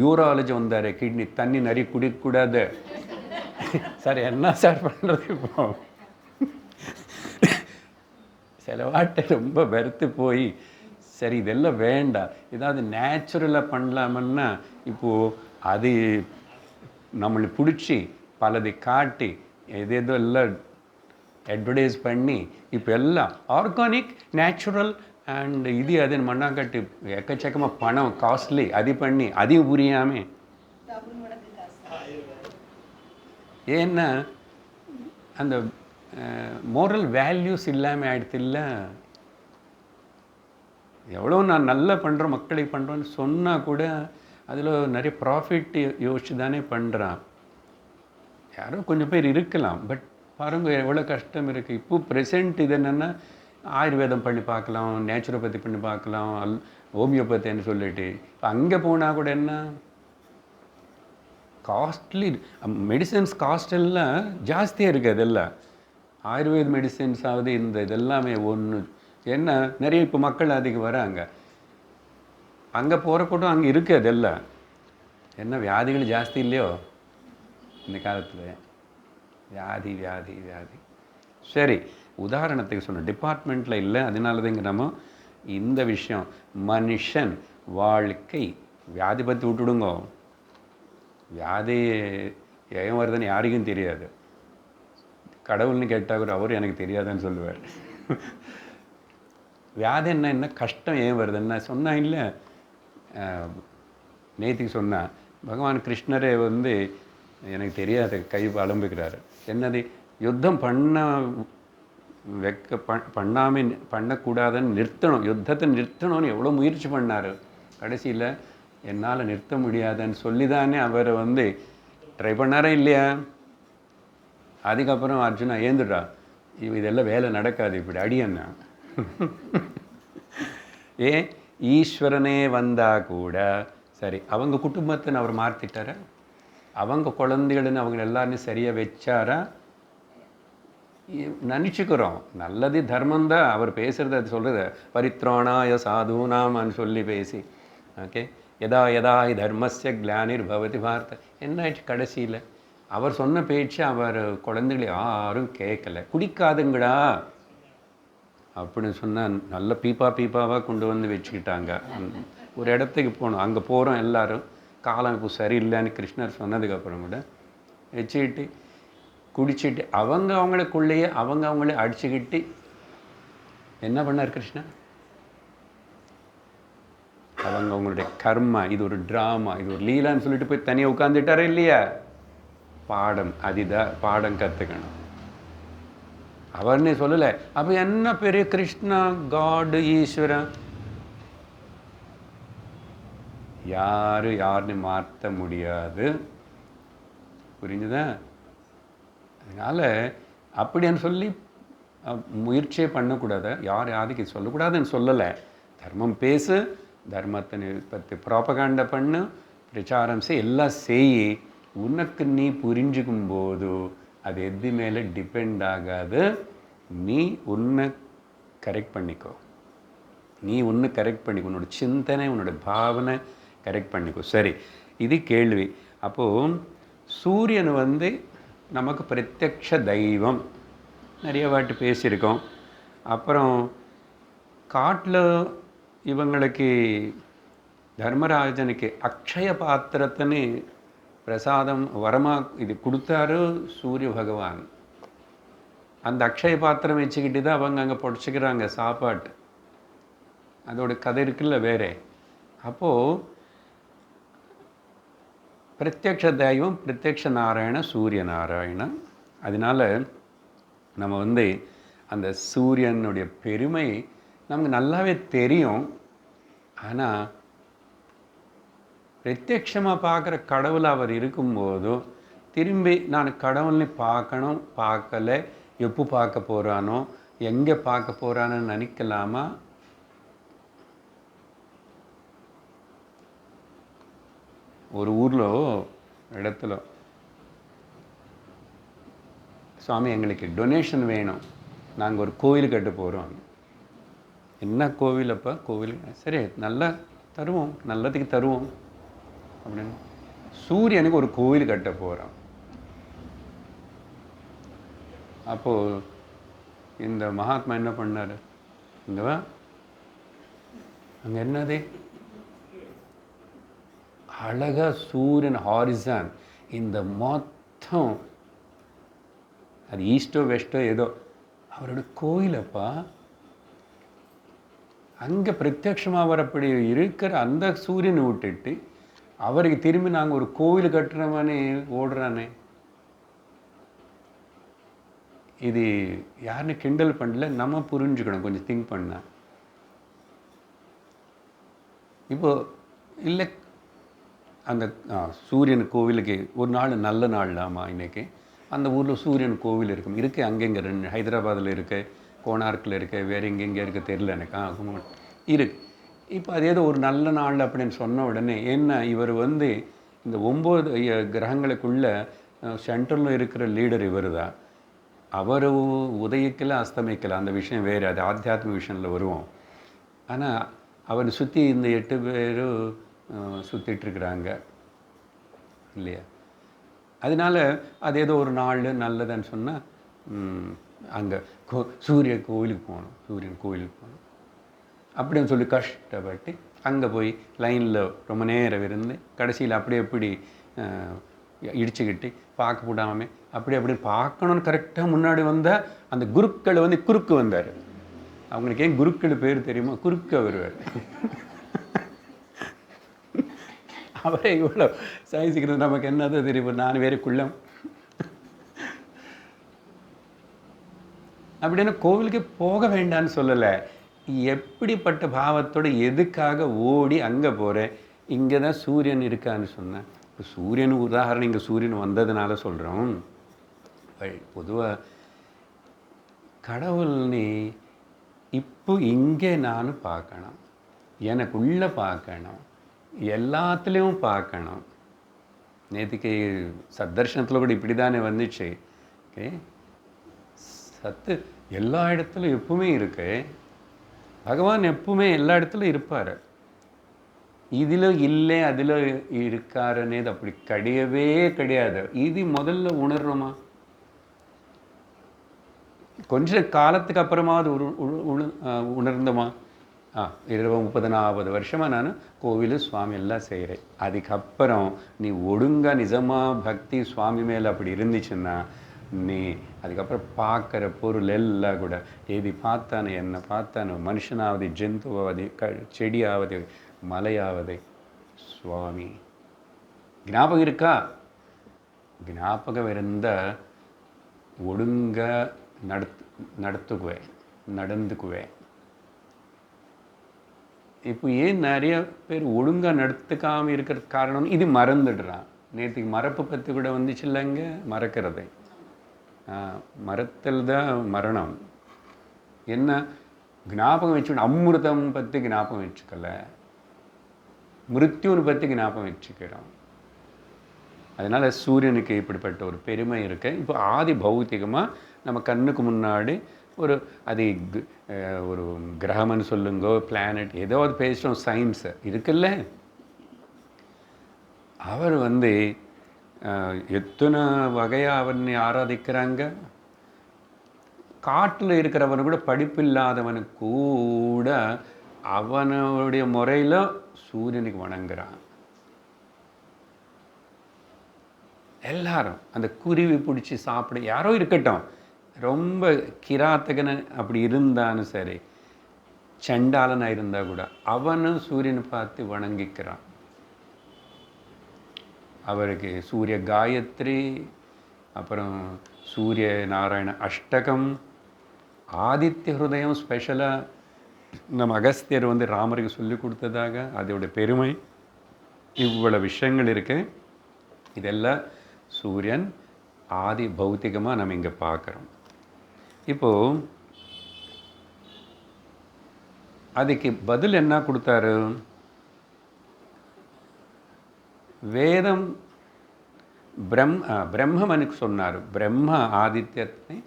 யூராலஜி வந்தார், கிட்னி தண்ணி நிறைய குடிக்கக்கூடாது. சார் என்ன சார் பண்ணுறது? இப்போ சில வாட்டை ரொம்ப வெறுத்து போய் சரி இதெல்லாம் வேண்டாம், ஏதாவது நேச்சுரலாக பண்ணலாமன்னா இப்போது அது நம்மளை பிடிச்சி பலதை காட்டி எதேதோ எல்லாம் அட்வர்டைஸ் பண்ணி இப்போ எல்லாம் ஆர்கானிக் நேச்சுரல் அண்ட் இது அதுன்னு மண்ணாங்கட்டி எக்கச்சக்கமாக பணம் காஸ்ட்லி அது பண்ணி அதையும் புரியாமல். ஏன்னா அந்த மோரல் வேல்யூஸ் இல்லாமல் ஆகிடுது. இல்லை எவ்வளோ நான் நல்லா பண்ணுறோம் மக்களுக்கு பண்ணுறோன்னு சொன்னால் கூட அதில் நிறைய ப்ராஃபிட் யோசிச்சு தானே பண்ணுறான். யாரோ கொஞ்சம் பேர் இருக்கலாம், பட் பாருங்கள் எவ்வளோ கஷ்டம் இருக்குது. இப்போ ப்ரெசென்ட் இது என்னென்னா ஆயுர்வேதம் பண்ணி பார்க்கலாம், நேச்சுரோபதி பண்ணி பார்க்கலாம், ஹோமியோபதின்னு சொல்லிட்டு. இப்போ அங்கே போனால் கூட என்ன காஸ்ட்லி மெடிசன்ஸ் காஸ்ட் எல்லாம் ஜாஸ்தியாக இருக்குது. அதெல்லாம் ஆயுர்வேத மெடிசன்ஸ் ஆகுது, இந்த இதெல்லாமே ஒன்று என்ன நிறைய இப்போ மக்கள் அதுக்கு வராங்க. அங்கே போகிற கூட்டம் அங்கே இருக்குது. அதெல்லாம் என்ன வியாதிகள் ஜாஸ்தி இல்லையோ இந்த காலத்தில்? வியாதி வியாதி வியாதி. சரி, உதாரணத்துக்கு சொன்னேன், டிபார்ட்மெண்ட்டில் இல்லை, அதனால தான் இங்கே நம்ம இந்த விஷயம் மனுஷன் வாழ்க்கை. வியாதி பற்றி விட்டுடுங்க, வியாதி ஏன் வருதுன்னு யாருக்கும் தெரியாது. கடவுள்னு கேட்டால் அவர் எனக்கு தெரியாதுன்னு சொல்லுவார். வியாதி என்ன கஷ்டம் ஏன் வருதுன்னு சொன்னா இல்லை, நேற்றுக்கு சொன்னால் பகவான் கிருஷ்ணரே வந்து எனக்கு தெரியாத கை அலம்புகிறாரு. என்னது, யுத்தம் பண்ணாமல் பண்ணக்கூடாதுன்னு நிறுத்தணும், யுத்தத்தை நிறுத்தணும்னு எவ்வளோ முயற்சி பண்ணார். கடைசியில் என்னால் நிறுத்த முடியாதுன்னு சொல்லி தானே அவர் வந்து ட்ரை பண்ணாரே இல்லையா? அதுக்கப்புறம் அர்ஜுனா ஏந்துடுறா, இதெல்லாம் வேலை நடக்காது, இப்படி அடியண்ணா. ஏன் ஈஸ்வரனே வந்தால் கூட சரி, அவங்க குடும்பத்தை அவர் மாற்றிட்டார, அவங்க குழந்தைகள்னு அவங்க எல்லாரும் சரியாக வச்சாரா? நினச்சிக்கிறோம் நல்லது தர்மந்தான் அவர் பேசுகிறது, அது சொல்கிறது பரித்ராணாய சாதுனாமான்னு சொல்லி பேசி. ஓகே, எதா எதா தர்மஸ்ய கிளானிர் பவதி பார்த்த என்னாச்சு கடைசியில் அவர் சொன்ன பேச்சு அவர் குழந்தைகளை யாரும் கேட்கல. குடிக்காதுங்கடா அப்படின்னு சொன்னால் நல்ல பீப்பாவாக கொண்டு வந்து வச்சுக்கிட்டாங்க. ஒரு இடத்துக்கு போகணும், அங்கே போகிறோம் எல்லோரும், காலம் இப்போ சரியில்லைன்னு கிருஷ்ணர் சொன்னதுக்கப்புறம் கூட வச்சுக்கிட்டு குடிச்சிட்டு அவங்களுக்குள்ளேயே அவங்களே அடிச்சுக்கிட்டு என்ன பண்ணார் கிருஷ்ணர்? அவங்களுடைய கர்மா, இது ஒரு ட்ராமா, இது ஒரு லீலான்னு சொல்லிட்டு போய் தனியாக உட்காந்துட்டாரே இல்லையா? பாடம், அதுதான் பாடம் கற்றுக்கணும். அவர்னே சொல்லலை. அப்போ என்ன பெரிய கிருஷ்ணா காடு ஈஸ்வரன், யாருன்னு மாற்ற முடியாது. புரிஞ்சுதா? அதனால் அப்படின்னு சொல்லி முயற்சியே பண்ணக்கூடாது, யாருக்கு சொல்லக்கூடாதுன்னு சொல்லலை. தர்மம் பேசு, தர்மத்தை பற்றி ப்ராபகாண்டா பண்ணு, பிரச்சாரம் செய், எல்லாம் செய். உனக்கு நீ புரிஞ்சுக்கும் போது அது எது மேலே டிபெண்ட் ஆகாது. நீ உன்னை கரெக்ட் பண்ணிக்கோ, உன்னோட சிந்தனை, உன்னோட பாவனை கரெக்ட் பண்ணிக்கோ. சரி, இது கேள்வி. அப்போது சூரியன் வந்து நமக்கு பிரத்யக்ஷ தெய்வம், நிறைய வாட்டி பேசியிருக்கோம். அப்புறம் காட்டில் இவங்களுக்கு தர்மராஜனுக்கு அக்ஷய பாத்திரத்தின்னு பிரசாதம் வரமாக இது கொடுத்தாரு சூரிய பகவான். அந்த அக்ஷய பாத்திரம் வச்சுக்கிட்டு தான் அவங்க அங்கே பொடிச்சிக்கிறாங்க சாப்பாட்டு. அதோட கதை இருக்குல்ல வேறே. அப்போது பிரத்யக்ஷ தெய்வம், பிரத்யக்ஷ நாராயண, சூரிய நாராயணன். அதனால் நம்ம வந்து அந்த சூரியனுடைய பெருமை நமக்கு நல்லாவே தெரியும். ஆனால் பிரத்யக்ஷமாக பார்க்குற கடவுள் அவர் இருக்கும்போதும் திரும்பி நான் கடவுள்னு பார்க்கணும், பார்க்கலை, எப்போ பார்க்க போகிறானோ, எங்கே பார்க்க போகிறான்னு நினைக்கலாமா? ஒரு ஊரில் இடத்துல சுவாமி எங்களுக்கு டொனேஷன் வேணும், நாங்கள் ஒரு கோவில் கட்ட போகிறோம். என்ன கோவில் அப்போ? கோவில் சரி, நல்லா தருவோம், நல்லதுக்கு தருவோம் அப்படின்னு சூரியனுக்கு ஒரு கோவில் கட்ட போகிறோம். அப்போது இந்த மகாத்மா என்ன பண்ணார்? இங்கே வா, அங்கே என்னது அழகாக சூரியன் ஹாரிசான், இந்த மொத்தம் அது ஈஸ்டோ வெஸ்டோ ஏதோ அவரோட கோயிலப்பா. அங்கே பிரத்யட்சமாக அவர் அப்படி இருக்கிற அந்த சூரியனை விட்டுட்டு அவருக்கு திரும்பி நாங்கள் ஒரு கோவில் கட்டுறவனே ஓடுறானே. இது யாருன்னு கிண்டல் பண்ணல, நம்ம புரிஞ்சுக்கணும், கொஞ்சம் திங்க் பண்ண. இப்போ இல்லை அந்த சூரியன் கோவிலுக்கு ஒரு நாள் நல்ல நாள் ஆமாம், இன்றைக்கி அந்த ஊரில் சூரியன் கோவில் இருக்கும் இருக்குது. அங்கங்கே ரெண்டு ஹைதராபாத்தில் இருக்குது, கோனார்க்கில் இருக்குது, வேறு எங்கெங்கே இருக்குது தெரியல எனக்கு, இருக்குது. இப்போ அது ஏதோ ஒரு நல்ல நாள் அப்படின்னு சொன்ன உடனே என்ன, இவர் வந்து இந்த 9 கிரகங்களுக்குள்ள சென்ட்ரலில் இருக்கிற லீடர் இவர் தான். அவர் உதயிக்கல அஸ்தமிக்கல, அந்த விஷயம் வேறு, அது ஆத்தியாத்மிக விஷயத்தில் வருவோம். ஆனால் அவரை சுற்றி இந்த 8 பேரும் சுற்றிட்டுருக்குறாங்க இல்லையா? அதனால் அது ஏதோ ஒரு நாள் நல்லதுன்னு சொன்னால் அங்கே சூரியன் கோவிலுக்கு போகணும் அப்படின்னு சொல்லி கஷ்டப்பட்டு அங்கே போய் லைனில் ரொம்ப நேரம் இருந்து கடைசியில் எப்படி இடிச்சுக்கிட்டு பார்க்க விடாமல் அப்படி பார்க்கணுன்னு கரெக்டாக முன்னாடி வந்தால் அந்த குருக்களை குறுக்கு வந்தார். அவங்களுக்கு ஏன் குருக்கள் பேர் தெரியுமா? குறுக்க வருவார். அவரே இவ்வளோ சாதிச்சுக்கிறது நமக்கு என்னதான் தெரியும், நான் வேறு குள்ளம். அப்படின்னா கோவிலுக்கு போக வேண்டான்னு சொல்லலை, எப்படிப்பட்ட பாவத்தோடு எதுக்காக ஓடி அங்கே போகிறேன், இங்கே தான் சூரியன் இருக்கான்னு சொன்னேன். இப்போ சூரியன் உதாரணம் இங்கே சூரியன் வந்ததுனால சொல்கிறோம். பொதுவாக கடவுள் நீ இப்போ இங்கே நான் பார்க்கணும், எனக்குள்ளே பார்க்கணும், எல்லாத்துலேயும் பார்க்கணும். நேற்றுக்கு சத்தர்ஷனத்தில் கூட இப்படி தானே வந்துச்சு. ஓகே, சத்து எல்லா இடத்துலையும் எப்பவுமே இருக்கு. பகவான் எப்பவுமே எல்லா இடத்துலையும் இருப்பார். இதில் இல்லை அதில் இருக்காருன்னே அப்படி கிடையவே கிடையாது. இது முதல்ல உணர்றோமா? கொஞ்ச காலத்துக்கு அப்புறமாவது உணர்ந்தோமா? 20-30 வருஷமாக நான் கோவில் சுவாமி எல்லாம் செய்கிறேன். அதுக்கப்புறம் நீ ஒழுங்காக நிஜமாக பக்தி சுவாமி மேலே அப்படி இருந்துச்சுன்னா நீ அதுக்கப்புறம் பார்க்குற பொருள் எல்லாம் கூட எது பார்த்தானே, என்ன பார்த்தானோ, மனுஷனாவது, ஜந்துவாவது, செடியாவது, மலையாவது, சுவாமி ஞாபகம் இருக்கா? ஞாபகம் இருந்தால் ஒழுங்காக நடந்துக்குவேன். இப்போ ஏன் நிறைய பேர் ஒழுங்காக நடத்துக்காமல் இருக்கிற காரணம் இது மறந்துடுறான். நேற்றுக்கு மறப்பை பற்றி கூட வந்துச்சு இல்லைங்க, மறக்கிறது. மறத்தல் தான் மரணம். என்ன ஞாபகம் வச்சுக்கணும்? அமிர்தம் பற்றி ஞாபகம் வச்சுக்கல, மிருத்யுன்னு பற்றி ஞாபகம் வச்சுக்கிறோம். அதனால் சூரியனுக்கு இப்படிப்பட்ட ஒரு பெருமை இருக்கு. இப்போ ஆதி பௌத்திகமாக நம்ம கண்ணுக்கு முன்னாடி அது ஒரு கிரகம்னு சொல்லுங்க, பிளானட், ஏதாவது பேசுகிறோம், சயின்ஸு இருக்குல்ல. அவர் எத்தனை வகையாக அவனை ஆராதிக்கிறாங்க. காட்டில் இருக்கிறவனு கூட, படிப்பில்லாதவனு கூட அவனுடைய முறையில் சூரியனுக்கு வணங்குறான். எல்லாரும் அந்த குருவி பிடிச்சி சாப்பிட யாரோ இருக்கட்டும், ரொம்ப கிராத்தகனை அப்படி இருந்தான்னு சரி, சண்டாளனாக இருந்தால் கூட அவனும் சூரியனை பார்த்து வணங்கிக்கிறான். அவருக்கு சூரிய காயத்ரி, அப்புறம் சூரிய நாராயண அஷ்டகம், ஆதித்ய ஹிருதயம் ஸ்பெஷலாக நம்ம அகஸ்தியர் ராமருக்கு சொல்லி கொடுத்ததாக அதோட பெருமை. இவ்வளவு விஷயங்கள் இருக்கு. இதெல்லாம் சூரியன் ஆதி பௌத்திகமாக நம்ம இங்கே பார்க்குறோம். இப்போது அதுக்கு பதில் என்ன கொடுத்தாரு? வேதம் பிரம்மனுக்கு சொன்னார். பிரம்ம ஆதித்யத்தை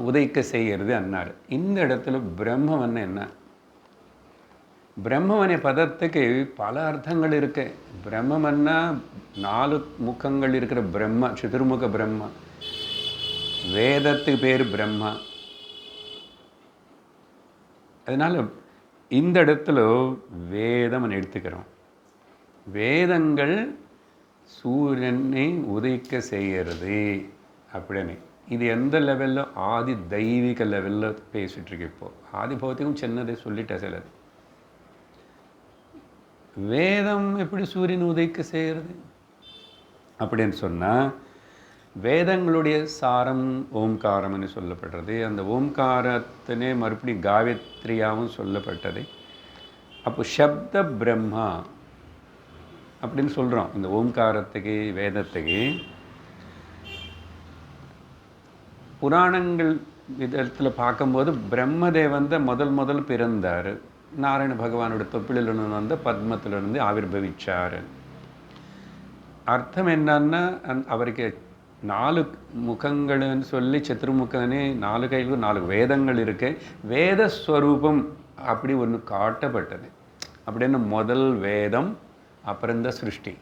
உதைக்க செய்கிறது அன்னார். இந்த இடத்துல பிரம்மன் என்ன? பிரம்மவனை பதத்துக்கு பல அர்த்தங்கள் இருக்கு. பிரம்மன்னா 4 முகங்கள் இருக்கிற பிரம்மா, சதுர்முக பிரம்மா. வேதத்துக்கு பேர் பிரம்மா. அதனால இந்த இடத்துல வேதம் எடுத்துக்கிறோம். வேதங்கள் சூரியனை உதைக்க செய்கிறது அப்படின்னு. இது எந்த லெவலில்? ஆதி தெய்வீக லெவலில் பேசிட்டு இருக்கு. இப்போ ஆதி பௌத்திகம் சின்னதை சொல்லிட்டேன் சிலது. வேதம் எப்படி சூரியன் உதைக்க செய்கிறது அப்படின்னு சொன்னால், வேதங்களுடைய சாரம் ஓம்காரம்னு சொல்லப்படுறது. அந்த ஓம்காரத்தினே மறுபடியும் காயத்ரியாகவும் சொல்லப்பட்டது. அப்போ சப்த பிரம்மா அப்படின்னு சொல்கிறோம். இந்த ஓம்காரத்துக்கு, வேதத்துக்கு புராணங்கள் விதத்தில் பார்க்கும்போது பிரம்மதேவன் தான் முதல் பிறந்தார். நாராயண பகவானோட தொப்பிலிருந்து பத்மத்திலிருந்து ஆவிர்பவிச்சார். அர்த்தம் என்னன்னா, அவருக்கு 4 முகங்கள்னு சொல்லி சத்துர்முகனே 4 கைகளும் 4 வேதங்கள் இருக்கு. வேதஸ்வரூபம் அப்படி ஒன்று காட்டப்பட்டது. அப்படின்னு முதல் வேதம், அப்புறம் இந்த சிருஷ்டி.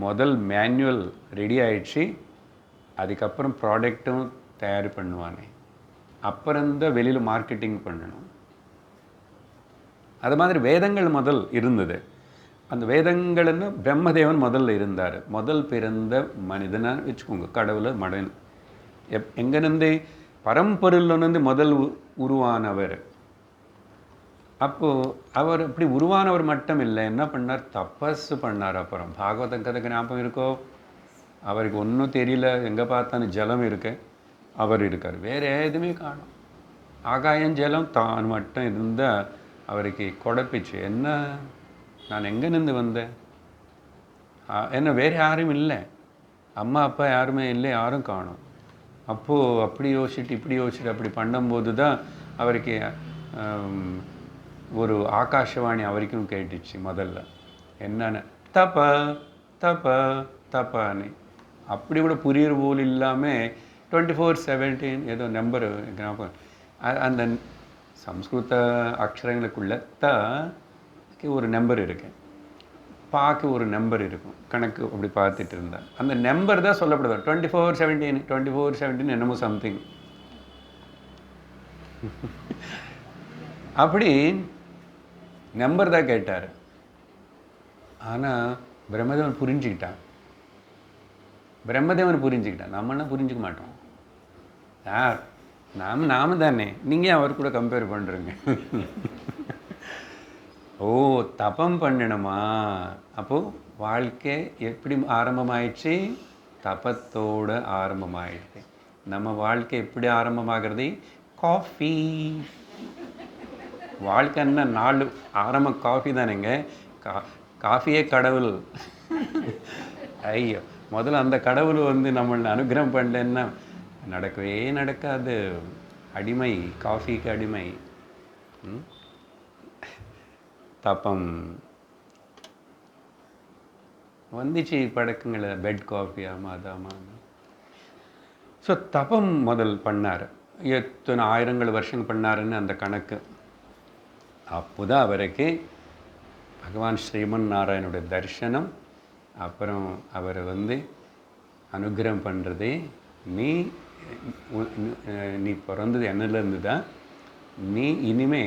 முதல் மேனுவல் ரெடி ஆயிடுச்சு, அதுக்கப்புறம் ப்ராடக்ட்டும் தயார் பண்ணுவானே, அப்புறம்தான் வெளியில் மார்க்கெட்டிங் பண்ணணும். அது மாதிரி வேதங்கள் முதல் இருந்தது. அந்த வேதங்கள்னு பிரம்மதேவன் முதல்ல இருந்தார். முதல் பிறந்த மனிதனாக வச்சுக்கோங்க, கடவுளை மடன் எங்கேருந்து பரம்பொருள்லேருந்து முதல் உருவானவர். அப்போது அவர் அப்படி உருவானவர் மட்டும் இல்லை, என்ன பண்ணார், தபஸ் பண்ணார். அப்புறம் பாகவதம் கதைக்கு ஞாபகம் இருக்கோ, அவருக்கு ஒன்றும் தெரியல, எங்கே பார்த்தாலும் ஜலம் இருக்கு, அவர் இருக்கார், வேறு எதுவுமே காணும். ஆகாயம் ஜலம் தான் மட்டும் இருந்தால் அவருக்கு குழப்பிச்சு, என்ன நான் எங்கே நின்று வந்தேன், என்ன வேறு யாரும் இல்லை, அம்மா அப்பா யாருமே இல்லை, யாரும் காணும். அப்போது அப்படி யோசிச்சுட்டு இப்படி யோசிச்சுட்டு அப்படி பண்ணும்போது தான் அவருக்கு ஒரு ஆகாஷவாணி அவருக்கும் கேட்டுச்சு முதல்ல, என்னன்னு தப்ப தப்ப தப்பான்னு. அப்படி கூட புரியுற போல் இல்லாமல் 24/17 ஏதோ நம்பரு அந்த சம்ஸ்கிருத அக்ஷரங்களுக்குள்ள தக்கு ஒரு நம்பர் இருக்கு, பாக்கு ஒரு நம்பர் இருக்கும், கணக்கு அப்படி பார்த்துட்டு இருந்தால் அந்த நம்பர் தான் சொல்லப்படுது. 24/17 என்னமோ சம்திங். அப்படி நம்பர் தான் கேட்டார். ஆனால் பிரம்மதேவன் புரிஞ்சுக்கிட்டான். நம்மன்னா புரிஞ்சுக்க மாட்டோம். யார் நாம தானே, நீங்கள் அவர் கூட கம்பேர் பண்ணுறீங்க. ஓ, தபம் பண்ணணுமா? அப்போது வாழ்க்கை எப்படி ஆரம்பமாயிடுச்சு? தபத்தோடு ஆரம்பமாயிடுச்சு. நம்ம வாழ்க்கை எப்படி ஆரம்பமாகிறது? காஃபி. வாழ்க்கைன்னா 4 ஆரம்பம் காஃபி தானேங்க. காஃபியே கடவுள். ஐயோ, முதல்ல அந்த கடவுள் நம்மளை அனுகிரகம் பண்ணலன்னா நடக்கவே நடக்காது. அடிமை, காஃபிக்கு அடிமை. தப்பம் வந்துச்சு பழக்கங்களை, பெட் காஃபி ஆமாதாமா. ஸோ தபம் முதல் பண்ணார். எத்தனை ஆயிரங்கள் வருஷங்கள் பண்ணாருன்னு அந்த கணக்கு. அப்போதான் அவருக்கு பகவான் ஸ்ரீமன் நாராயணுடைய தரிசனம். அப்புறம் அவர் அனுகிரகம் பண்ணுறது, நீ பிறந்தது என்னிலேருந்து தான், நீ இனிமே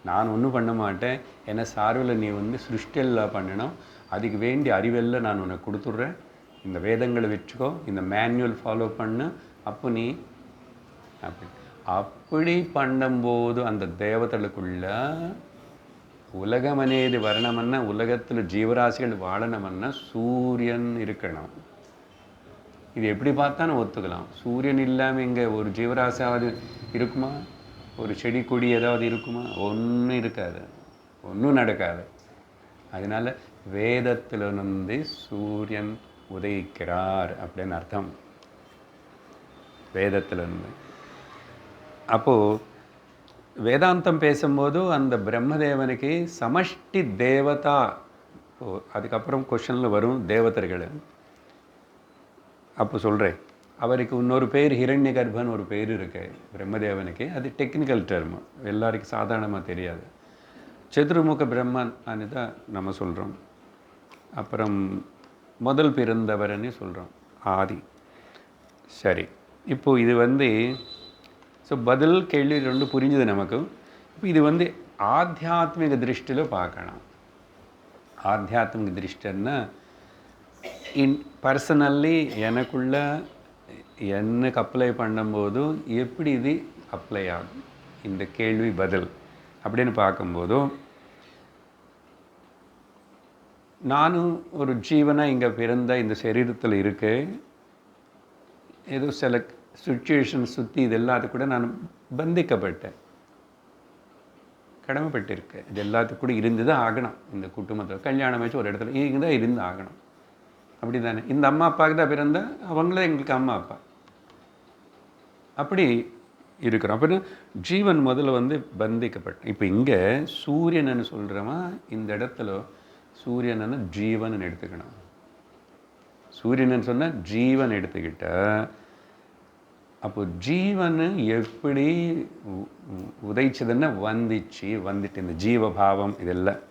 நான் ஒன்றும் பண்ண மாட்டேன், என்னை சார்பில் நீ சிருஷ்டியெல்லாம் பண்ணணும், அதுக்கு வேண்டிய அறிவெல்லாம் நான் உனக்கு கொடுத்துட்றேன், இந்த வேதங்களை வச்சுக்கோ, இந்த மேனுவல் ஃபாலோ பண்ணு, அப்போ நீ அப்படி பண்ணும்போது அந்த தேவதைகளுக்குள்ள உலகம் అనేది வரணுமன்னா, உலகத்தில் ஜீவராசிகள் வாழணுமன்னா சூரியன் இருக்கணும். இது எப்படி பார்த்தாலும் ஒத்துக்கலாம். சூரியன் இல்லாமல் இங்கே ஒரு ஜீவராசியாவது இருக்குமா? ஒரு செடி கொடி ஏதாவது இருக்குமா? ஒன்றும் இருக்காது, ஒன்றும் நடக்காது. அதனால் வேதத்திலிருந்து சூரியன் உதயிக்கிறார் அப்படின்னு அர்த்தம். வேதத்திலிருந்து. அப்போது வேதாந்தம் பேசும்போது அந்த பிரம்மதேவனுக்கு சமஷ்டி தேவதா, அதுக்கப்புறம் கொஷனில் வரும் தேவதர்கள். அப்போ சொல்கிறேன், அவருக்கு இன்னொரு பேர் ஹிரண்ய கர்ப்பன் ஒரு பேர் இருக்கு பிரம்மதேவனுக்கு. அது டெக்னிக்கல் டெர்ம், எல்லாருக்கும் சாதாரணமாக தெரியாது. சதுர்முக பிரம்மன் தான் நம்ம சொல்கிறோம். அப்புறம் முதல் பிறந்தவர்னு சொல்கிறோம், ஆதி. சரி, இப்போது இது ஸோ பதில் கேள்வி 2 புரிஞ்சுது நமக்கு. இப்போ இது ஆத்தியாத்மிக திருஷ்டியில் பார்க்கணும். ஆத்தியாத்மிக திருஷ்டின்னா பர்சனல்லி எனக்குள்ள எனக்கு அப்ளை பண்ணும்போது எப்படி இது அப்ளை ஆகும், இந்த கேள்வி பதில் அப்படின்னு பார்க்கும்போது, நானும் ஒரு ஜீவனாக இங்கே பிறந்த இந்த சரீரத்தில் இருக்கு. ஏதோ சில சுச்சுவேஷன் சுற்றி இது எல்லாத்துக்கு கூட நான் பந்திக்கப்பட்டேன், கடமைப்பட்டிருக்கேன். இது எல்லாத்துக்கு கூட இருந்து தான் ஆகணும். இந்த குடும்பத்தில் கல்யாணம் வச்சு ஒரு இடத்துல இங்கே தான் இருந்து ஆகணும். அப்படி தானே? இந்த அம்மா அப்பாவுக்கு தான் பிறந்த, அவங்களே எங்களுக்கு அம்மா அப்பா. அப்படி இருக்கிறோம். அப்போ ஜீவன் முதல்ல பந்திக்கப்பட்டேன். இப்போ இங்கே சூரியன்னு சொல்கிறோமா, இந்த இடத்துல சூரியன்னு ஜீவன் எடுத்துக்கணும். சூரியன்னு சொன்னால் ஜீவன் எடுத்துக்கிட்ட, அப்போ ஜீவன் எப்படி உதைச்சதுன்னா வந்துட்டு இந்த ஜீவபாவம் இதெல்லாம்.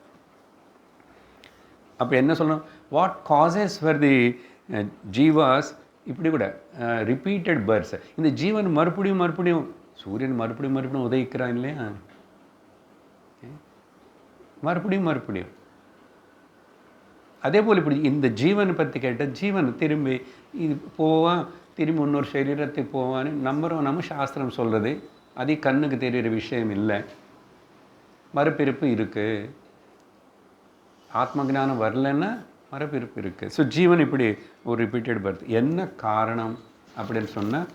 அப்போ என்ன சொல்லணும், what causes for the Jeeva's இப்படி கூட ரிப்பீட்டட் பர்த்ஸ். இந்த ஜீவன் மறுபடியும் மறுபடியும் சூரியன் மறுபடியும் மறுபடியும் உதயிக்கிறான் இல்லையா, மறுபடியும் மறுபடியும். அதே போல் இப்படி இந்த ஜீவனை பற்றி கேட்டால் ஜீவன் திரும்பி இது போவான், திரும்பி இன்னொரு சரீரத்துக்கு போவான்னு நம்ம சாஸ்திரம் சொல்கிறது. அது கண்ணுக்கு தெரிகிற விஷயம் இல்லை. மறுபிறப்பு இருக்குது. ஆத்ம ஞானம் வரலன்னா மறுபிறப்பு இருக்குது. ஸோ ஜீவன் இப்படி ஒரு ரிப்பீட்டட் பர்த். என்ன காரணம் அப்படின்னு சொன்னால்,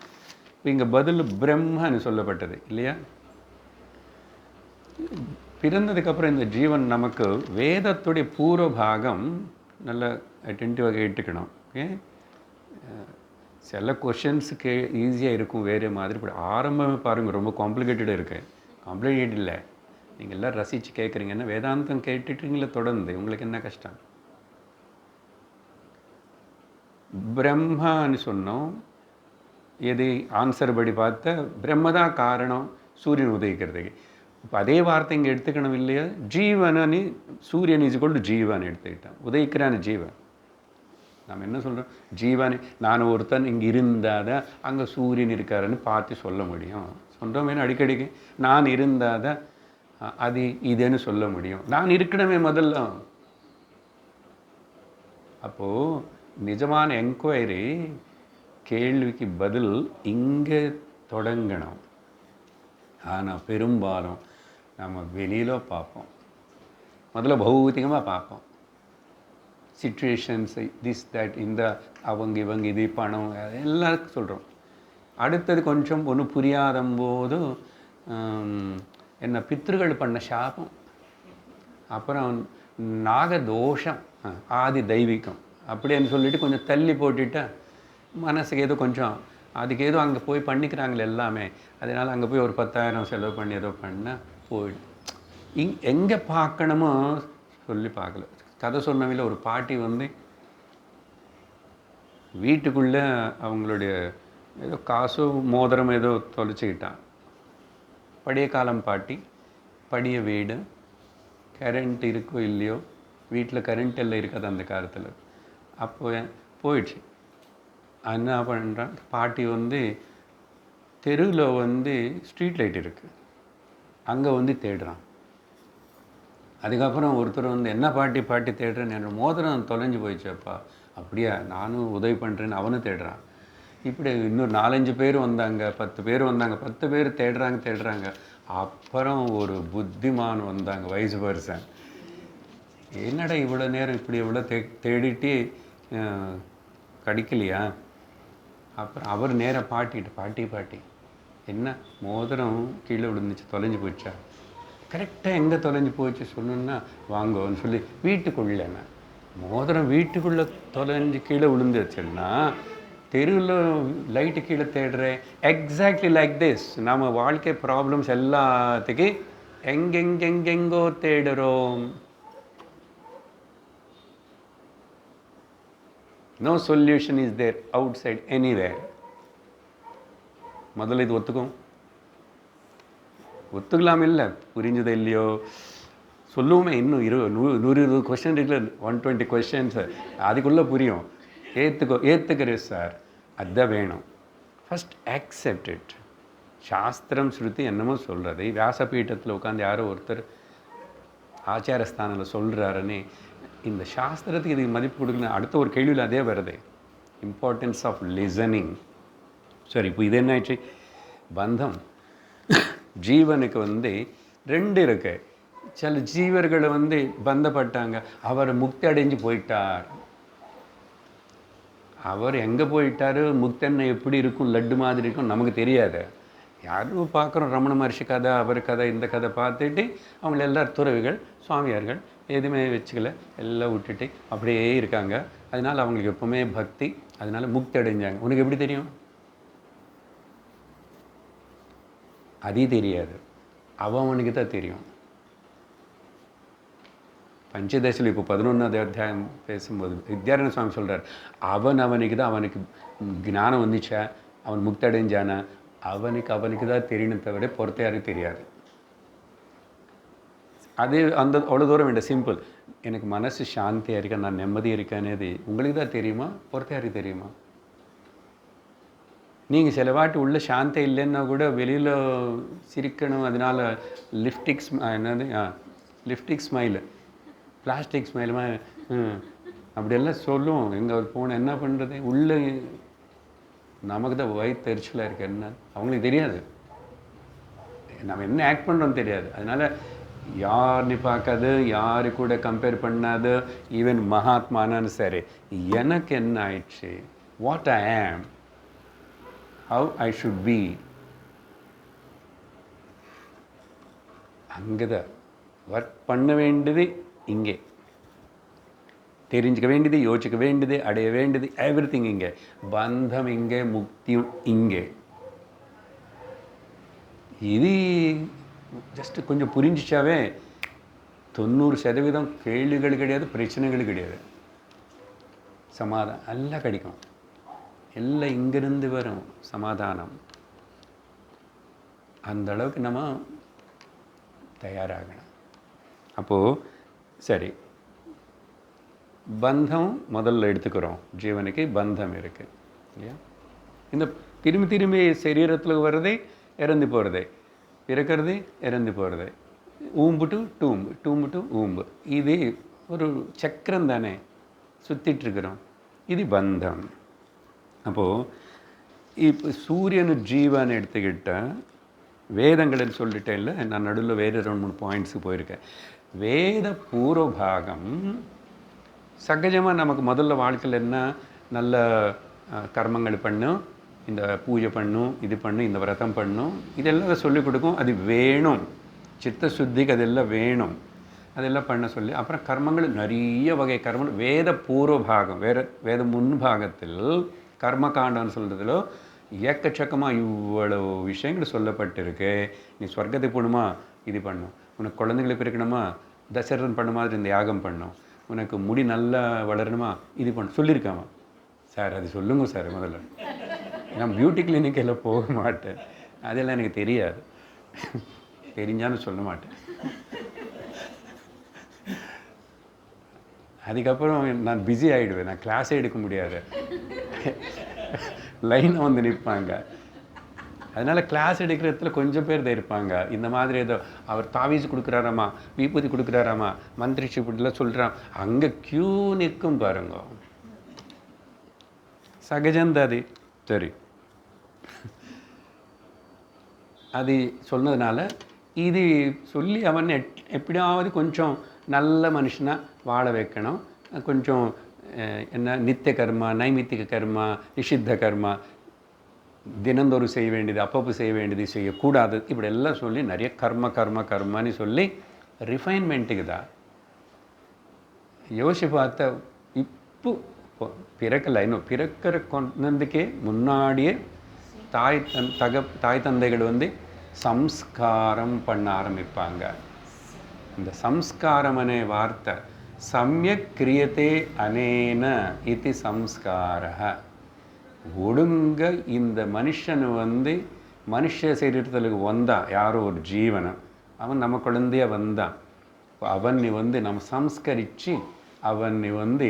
இங்கே பதில் பிரம்மன்னு சொல்லப்பட்டது இல்லையா. பிறந்ததுக்கப்புறம் இந்த ஜீவன் நமக்கு வேதத்துடைய பூர்வ பாகம் நல்ல அட்டென்டிவாக கேட்டுக்கணும். ஓகே, சில கொஷின்ஸுக்கு ஈஸியாக இருக்கும் வேறு மாதிரி. இப்படி ஆரம்பமே பாருங்கள் ரொம்ப காம்ப்ளிகேட்டடாக இருக்குது. காம்ப்ளிகேட் இல்லை, நீங்கள் எல்லாம் ரசித்து கேட்குறீங்கன்னா வேதாந்தம் கேட்டுட்டீங்களே தொடர்ந்து, உங்களுக்கு என்ன கஷ்டம். பிரம்மான்னு சொன்னோம். எது ஆன்சர் படி பார்த்தா பிரம்மதான் காரணம் சூரியன் உதயிக்கிறதுக்கு. இப்போ அதே வார்த்தை இங்கே எடுத்துக்கணும் இல்லையா. ஜீவனு சூரியன் இஸ் ஈக்குவல் டு ஜீவன் எடுத்துக்கிட்டான். உதயிக்கிறான ஜீவன். நம்ம என்ன சொல்கிறோம், ஜீவன் நான் ஒருத்தன் இங்கே இருந்தால் தான் அங்கே சூரியன் இருக்காருன்னு பார்த்து சொல்ல முடியும். சொல்கிறோம் வேணும் அடிக்கடிக்கு. நான் இருந்தால் தான் அது இதுன்னு சொல்ல முடியும். நான் இருக்கணுமே முதல்ல. அப்போது நிஜமான என்கொயரி கேள்விக்கு பதில் இங்கே தொடங்கணும். ஆனால் பெரும்பாலும் நம்ம வெளியில் பார்ப்போம். முதல்ல பௌத்திகமாக பார்ப்போம். சிச்சுவேஷன்ஸ் திஸ் தட், இந்த அவங்க இவங்க இது பணம் எல்லாருக்கும் சொல்கிறோம். அடுத்தது கொஞ்சம் ஒன்று புரியாத போது என்ன பித்ருகள் பண்ண சாபம், அப்புறம் நாகதோஷம், ஆதி தெய்வீகம் அப்படின்னு சொல்லிட்டு கொஞ்சம் தள்ளி போட்டுட்டா மனசுக்கு ஏதோ கொஞ்சம் அதுக்கு ஏதோ அங்கே போய் பண்ணிக்கிறாங்களே எல்லாமே. அதனால் அங்கே போய் ஒரு 10,000 செலவு பண்ணி ஏதோ பண்ணால் போயிடும். எங்கே பார்க்கணுமோ சொல்லி பார்க்கல. கதை சொன்னவில்லை, ஒரு பாட்டி வந்து வீட்டுக்குள்ளே அவங்களுடைய ஏதோ காசோ மோதிரம் ஏதோ தொலைச்சிக்கிட்டான். பழைய காலம் பாட்டி, பழைய வீடு, கரண்ட் இருக்கோ இல்லையோ, வீட்டில் கரண்ட் எல்லாம் இருக்காது அந்த காலத்தில். அப்போ போயிடுச்சு. என்ன பண்ணுறான் பாட்டி வந்து தெருவில் வந்து ஸ்ட்ரீட் லைட் இருக்குது, அங்கே வந்து தேடுறான். அதுக்கப்புறம் ஒருத்தர் வந்து என்ன பாட்டி பாட்டி தேடுறேன்னு, என்னோட மோதிரம் தொலைஞ்சு போயிடுச்சப்பா. அப்படியா, நானும் உதவி பண்ணுறேன்னு அவனும் தேடுறான். இப்படி இன்னொரு 4-5 பேர் வந்தாங்க, 10 பேர் வந்தாங்க, 10 பேர் தேடுறாங்க. அப்புறம் ஒரு புத்திமான் வந்தாங்க, வயசு பர்சன். என்னடா இவ்வளோ நேரம் இப்படி எவ்வளோ தேடிட்டு கிடைக்கலையா? அப்புறம் அவர் நேராக பாட்டி என்ன மோதிரம் கீழே விழுந்துச்சு, தொலைஞ்சு போயிடுச்சா? கரெக்டாக எங்கே தொலைஞ்சு போயிடுச்சு சொல்லணுன்னா வாங்கன்னு சொல்லி வீட்டுக்குள்ளேண்ணா மோதிரம் வீட்டுக்குள்ளே தொலைஞ்சு கீழே விழுந்துச்சுன்னா தெருவில் லைட்டு கீழே தேடுறேன். எக்ஸாக்ட்லி லைக் திஸ் நம்ம வாழ்க்கை ப்ராப்ளம்ஸ் எல்லாத்துக்கும் எங்கெங்கெங்கெங்கோ தேடுறோம். No solution is there outside anywhere. முதல்ல இது ஒத்துக்கலாம் இல்லை, புரிஞ்சது இல்லையோ சொல்லுவோமே. இன்னும் 120 கொஸ்டின் இருக்குல்ல, 120 கொஸ்டின்ஸ், அதுக்குள்ளே புரியும். ஏற்றுக்கிறேன் சார், அதுதான் வேணும். First accept it. சாஸ்திரம் ஸ்ருதி என்னமோ சொல்கிறது. வியாசபீட்டத்தில் உட்காந்து யாரோ ஒருத்தர் ஆச்சாரஸ்தானில் சொல்கிறாருன்னு இந்த சாஸ்திரத்துக்கு இதுக்கு மதிப்பு கொடுக்கணும். அடுத்த ஒரு கேள்வியில் அதே வருது, இம்பார்ட்டன்ஸ் ஆஃப் லிசனிங். சரி, இப்போ இது என்ன ஆயிடுச்சு, பந்தம். ஜீவனுக்கு வந்து 2 இருக்கு. சில ஜீவர்களை வந்து பந்தப்பட்டாங்க, அவர் முக்தி அடைஞ்சு போயிட்டார். அவர் எங்கே போயிட்டார், முக்தன்னு எப்படி இருக்கும், லட்டு மாதிரி இருக்கும் நமக்கு தெரியாது. யாரும் பார்க்குறோம், ரமண மகர்ஷி கதை, அவர் கதை, இந்த கதை பார்த்துட்டு அவங்கள எல்லாரும் துறவிகள், சுவாமியார்கள் எதுவுமே வச்சுக்கல, எல்லாம் விட்டுட்டு அப்படியே இருக்காங்க. அதனால் அவங்களுக்கு எப்பவுமே பக்தி, அதனால முக்தி அடைஞ்சாங்க. உனக்கு எப்படி தெரியும்? அதே தெரியாது, அவனுக்கு தான் தெரியும். பஞ்சதசில் இப்போ 11வது அத்தியாயம் பேசும்போது வித்யாரண்ய சுவாமி சொல்கிறார், அவனுக்கு தான் அவனுக்கு ஞானம் வந்துச்சா, அவன் முக்தி அடைஞ்சானா, அவனுக்கு தான் தெரியணும், தவிர பொறுத்த யாருக்கு தெரியாது. அது அவ்வளோ தூரம் வேண்டாம், சிம்பிள். எனக்கு மனசு சாந்தியாக இருக்கேன், நான் நிம்மதியாக இருக்கேனேது உங்களுக்கு தான் தெரியுமா, பொறுத்த யாருக்கு தெரியுமா? நீங்கள் சில வாட்டி உள்ள சாந்தம் இல்லைன்னா கூட வெளியில் சிரிக்கணும். அதனால் லிப்டிக் என்னது லிப்டிக் ஸ்மைலு, பிளாஸ்டிக் ஸ்மைலுமா அப்படியெல்லாம் சொல்லுவோம். எங்கே போனால் என்ன பண்ணுறது, உள்ளே நமக்கு தான் வயிற்றுச்சலாக இருக்குது. என்ன அவங்களுக்கு தெரியாது, நம்ம என்ன ஆக்ட் பண்ணுறோன்னு தெரியாது. அதனால் யாருன்னு பார்க்காது, யாரு கூட கம்பேர் பண்ணாது. ஈவன் மகாத்மானான்னு சரி, எனக்கு என்ன ஆயிடுச்சு, வாட் ஐ ஆம், how I should be, அங்கே தான் ஒர்க் பண்ண வேண்டியது. இங்கே தெரிஞ்சுக்க வேண்டியது, யோசிக்க வேண்டியது, அடைய வேண்டியது, எவ்ரிதிங் இங்கே. பந்தம் இங்கே, முக்தியும் இங்கே. இது ஜஸ்ட்டு கொஞ்சம் புரிஞ்சிச்சாவே 90% கேள்விகள் கிடையாது, பிரச்சனைகள் கிடையாது, சமாதானம் எல்லாம் கிடைக்கும். எல்லாம் இங்கிருந்து வரும் சமாதானம். அந்த அளவுக்கு நம்ம தயாராகணும். அப்போது சரி, பந்தம் முதல்ல எடுத்துக்கிறோம். ஜீவனுக்கு பந்தம் இருக்குது இல்லையா? இந்த திரும்பி திரும்பி சரீரத்தில் வர்றதே, இறந்து போகிறதே, பிறக்கிறது, இறந்து போகிறது, ஊம்பு டு டூம்பு, டூம்பு டு ஊம்பு. இது ஒரு சக்கரம் தானே, சுற்றிட்டுருக்குறோம். இது பந்தம். அப்போது இப்போ சூரியனு ஜீவன் எடுத்துக்கிட்டால், வேதங்கள்னு சொல்லிட்டேன் இல்லை, நான் நடுவில் வேறு 2-3 பாயிண்ட்ஸுக்கு போயிருக்கேன். வேத பூர்வபாகம் சகஜமாக நமக்கு முதல்ல வாழ்க்கையில் என்ன, நல்ல கர்மங்கள் பண்ணும், இந்த பூஜை பண்ணும், இது பண்ணும், இந்த விரதம் பண்ணும், இதெல்லாம் சொல்லிக் கொடுக்கும். அது வேணும், சித்த சுத்திக்கு அதெல்லாம் வேணும், அதெல்லாம் பண்ண சொல்லி. அப்புறம் கர்மங்கள் நிறைய வகை கர்மங்கள் வேத பூர்வபாகம், வேத முன்பாகத்தில் கர்மகாண்டம்னு சொல்கிறதுல ஏக்கச்சக்கமாக இவ்வளவு விஷயங்கள் சொல்லப்பட்டிருக்கு. நீ சொர்க்கத்துக்கு போகணுமா, இது பண்ணும். உனக்கு குழந்தைங்களுக்கு பிறக்கணுமா, தசரதன் பண்ண மாதிரி இந்த யாகம் பண்ணும். உனக்கு முடி நல்லா வளரணுமா, இது பண்ணும் சொல்லியிருக்காமா. சார் அது சொல்லுங்க சார் முதல்ல. நான் பியூட்டி கிளினிக் எல்லாம் போக மாட்டேன், அதெல்லாம் எனக்கு தெரியாது, தெரிஞ்சாலும் சொல்ல மாட்டேன். அதுக்கப்புறம் நான் பிஸி ஆகிடுவேன், நான் கிளாஸே எடுக்க முடியாது, லைனாக வந்து நிற்பாங்க. அதனால் கிளாஸ் எடுக்கிறதுல கொஞ்சம் பேர் தான் இருப்பாங்க. இந்த மாதிரி ஏதோ அவர் தாவீஸ் கொடுக்குறாராமா, விபூதி கொடுக்குறாராமா, மந்திரிச்சு இப்படிலாம் சொல்கிறான், அங்கே க்யூ நிற்கும் பாருங்க. சகஜந்தாது சரி, அது சொன்னதுனால இது சொல்லி அவன் எப்படியாவது கொஞ்சம் நல்ல மனுஷனாக வாழ வைக்கணும். கொஞ்சம் என்ன நித்திய கர்மா, நைமித்திக கர்மா, நிஷித்த கர்மா, தினந்தோறும் செய்ய வேண்டியது, அப்பப்போ செய்ய வேண்டியது, செய்யக்கூடாது, இப்படி எல்லாம் சொல்லி நிறைய கர்மான்னு சொல்லி ரிஃபைன்மெண்ட்டுக்கு தான். யோசிச்சு பார்த்தா இப்போ பிறக்கலை, இன்னும் பிறக்கிற கொண்டதுக்கே முன்னாடியே தாய் தந்தைகள் வந்து சம்ஸ்காரம் பண்ண ஆரம்பிப்பாங்க. இந்த சம்ஸ்காரம் அனே வார்த்தை சமயக் கிரியத்தே அனேன இது சம்ஸ்காரः. ஒழுங்க இந்த மனுஷன் வந்து மனுஷ சரீரத்தில் வந்தான், யாரோ ஒரு ஜீவனம், அவன் நம்ம குழந்தைய வந்தான். அவனை வந்து நம்ம சம்ஸ்கரித்து அவனை வந்து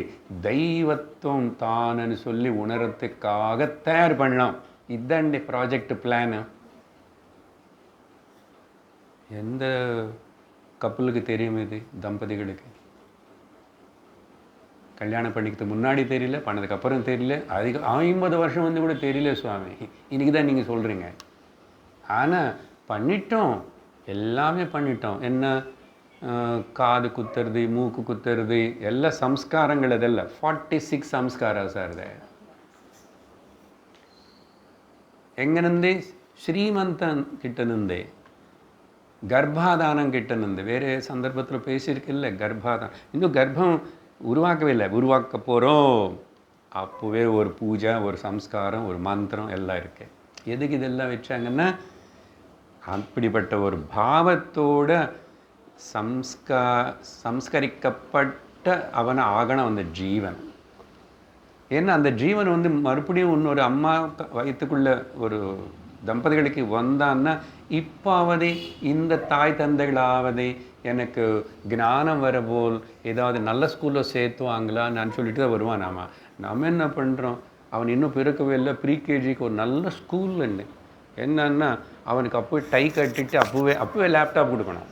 தெய்வத்துவம் தானன்னு சொல்லி உணரத்துக்காக தயார் பண்ணலாம். இதுதான் ப்ராஜெக்ட் பிளானு. எந்த கப்பலுக்கு தெரியும் இது? தம்பதிகளுக்கு கல்யாணம் பண்ணிக்கிறதுக்கு முன்னாடி தெரியல, பண்ணதுக்கு அப்புறம் தெரியல, அதுக்கு 50 வருஷம் வந்து கூட தெரியல சுவாமி, இன்றைக்கி தான் நீங்கள் சொல்கிறீங்க. ஆனால் பண்ணிட்டோம், எல்லாமே பண்ணிட்டோம். என்ன காது குத்துறது, மூக்கு குத்துறது, ಎಲ್ಲ ಸಂಸ್ಕಾರಗಳು ಅದೆಲ್ಲ 46 ಸಂಸ್ಕಾರ ಸರ್ ಇದೆ. ಹೆಂಗನಂದೆ ஸ்ரீமந்தன் கிட்டனந்தே கர்ப்பாதானம் கிட்டனந்து. வேறு சந்தர்ப்பத்தில் பேசியிருக்கில்ல கர்ப்பாதானம். இன்னும் கர்ப்பம் உருவாக்கவே இல்லை, உருவாக்க போகிறோம். அப்போவே ஒரு பூஜை, ஒரு சம்ஸ்காரம், ஒரு மந்திரம் எல்லாம் இருக்கு. எதுக்கு இதெல்லாம் வச்சாங்கன்னா அப்படிப்பட்ட ஒரு பாவத்தோட சம்ஸ்கரிக்கப்பட்ட அவனை ஆகணும் அந்த ஜீவன். ஏன்னா அந்த ஜீவன் வந்து மறுபடியும் இன்னொரு அம்மா வயிற்றுக்குள்ள ஒரு தம்பதிகளுக்கு வந்தான்னா இப்பாவது இந்த தாய் தந்தைகளாவது எனக்கு ஞானம் வரபோல் ஏதாவது நல்ல ஸ்கூலில் சேர்த்துவாங்களா நான் சொல்லிட்டு தான் வருவான். நம்ம என்ன பண்ணுறோம், அவன் இன்னும் பிறக்கவே இல்லை. ப்ரீகேஜிக்கு ஒரு நல்ல ஸ்கூல்லுன்னு என்னன்னா அவனுக்கு அப்போவே டை கட்டிட்டு அப்போவே லேப்டாப் கொடுக்கணும்.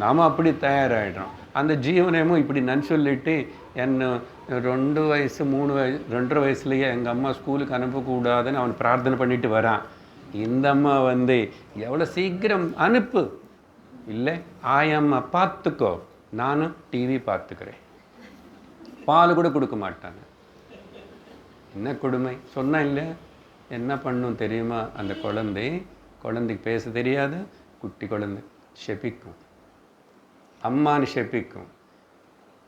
நாம் அப்படி தயாராகிடுறோம். அந்த ஜீவனமும் இப்படி நான் சொல்லிட்டு என்ன 2 வயசு 3 வயசு 2.5 வயசுலேயே எங்கள் அம்மா ஸ்கூலுக்கு அனுப்பக்கூடாதுன்னு அவன் பிரார்த்தனை பண்ணிட்டு வரான். இந்த அம்மா வந்து எவ்வளோ சீக்கிரம் அனுப்பு, இல்லை ஆயம்மா பார்த்துக்கோ, நானும் டிவி பார்த்துக்கிறேன். பால் கூட கொடுக்க மாட்டாங்க. என்ன கொடுமை சொன்னா இல்லை. என்ன பண்ணும் தெரியுமா? அந்த குழந்தைக்கு பேச தெரியாது. குட்டி குழந்தை ஷெபிக்கும், அம்மானு ஷெபிக்கும்.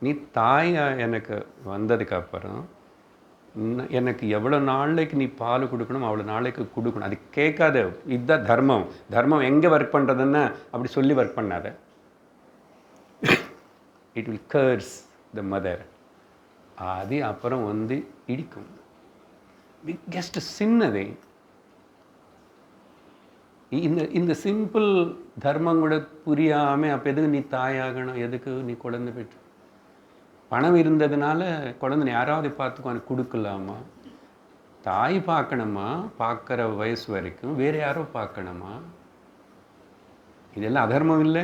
நீ தாயா எனக்கு வந்ததுக்கப்புறம் எனக்கு எவ்வளோ நாளைக்கு நீ பால் கொடுக்கணும் அவ்வளோ நாளைக்கு கொடுக்கணும். அது கேட்காத. இதுதான் தர்மம். தர்மம் எங்கே ஒர்க் பண்ணுறதுன்னா அப்படி சொல்லி ஒர்க் பண்ணாத. It will curse the mother. அது அப்புறம் வந்து இடிக்கும். பிக்கெஸ்ட் சின்னதே. இந்த சிம்பிள் தர்மம் கூட புரியாமல் அப்போ எதுக்கு நீ தாயாகணும், எதுக்கு நீ குழந்தை பெற்று? பணம் இருந்ததுனால குழந்தை யாராவது பார்த்துக்கோ கொடுக்கலாமா? தாய் பார்க்கணுமா? பார்க்குற வயசு வரைக்கும் வேறு யாரோ பார்க்கணுமா? இதெல்லாம் அதர்மம் இல்லை.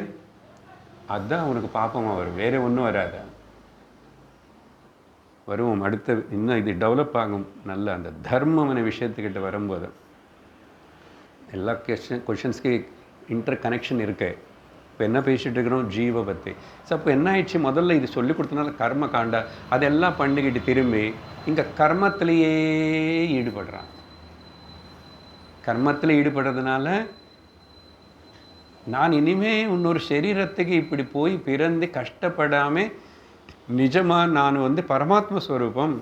அதுதான் அவனுக்கு பாப்பமாக வரும், வேறு ஒன்றும் வராத. வருவோம் அடுத்த இன்னும் இது டெவலப் ஆகும் நல்ல அந்த தர்மமான விஷயத்துக்கிட்ட வரும்போது எல்லா கொஷின்ஸ்க்கு இன்டர் கனெக்ஷன் இருக்கு. இப்போ என்ன பேசிகிட்டு இருக்கிறோம்? ஜீவ பற்றி. ஸோ அப்போ என்ன ஆயிடுச்சு? முதல்ல இது சொல்லி கொடுத்தனால கர்ம காண்டா அதெல்லாம் பண்ணிக்கிட்டு திரும்பி இங்கே கர்மத்திலேயே ஈடுபடுறான். கர்மத்தில் ஈடுபடுறதுனால நான் இனிமே இன்னொரு சரீரத்துக்கு இப்படி போய் பிறந்து கஷ்டப்படாமல் நிஜமாக நான் வந்து பரமாத்ம ஸ்வரூபம்,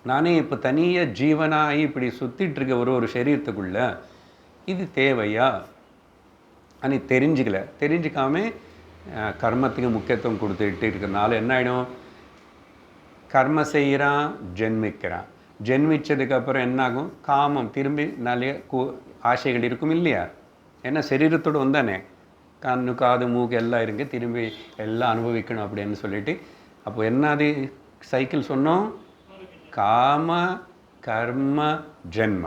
நானே இப்போ தனியாக ஜீவனாகி இப்படி சுற்றிட்டுருக்க ஒரு சரீரத்துக்குள்ள இது தேவையா அனி தெரிஞ்சிக்காமல் கர்மத்துக்கு முக்கியத்துவம் கொடுத்துட்டு இருக்கிறனால என்ன ஆகிடும்? கர்ம செய்கிறான், ஜென்மிக்கிறான். ஜென்மிச்சதுக்கப்புறம் என்னாகும்? காமம் திரும்பி நிறைய ஆசைகள் இருக்கும் இல்லையா? ஏன்னா சரீரத்தோடு வந்தானே, கண்ணு காது மூக்கு எல்லாம் இருக்கு, திரும்பி எல்லாம் அனுபவிக்கணும் அப்படின்னு சொல்லிட்டு அப்போ என்னது சைக்கிள் சொன்னோம்? காம கர்ம ஜென்ம.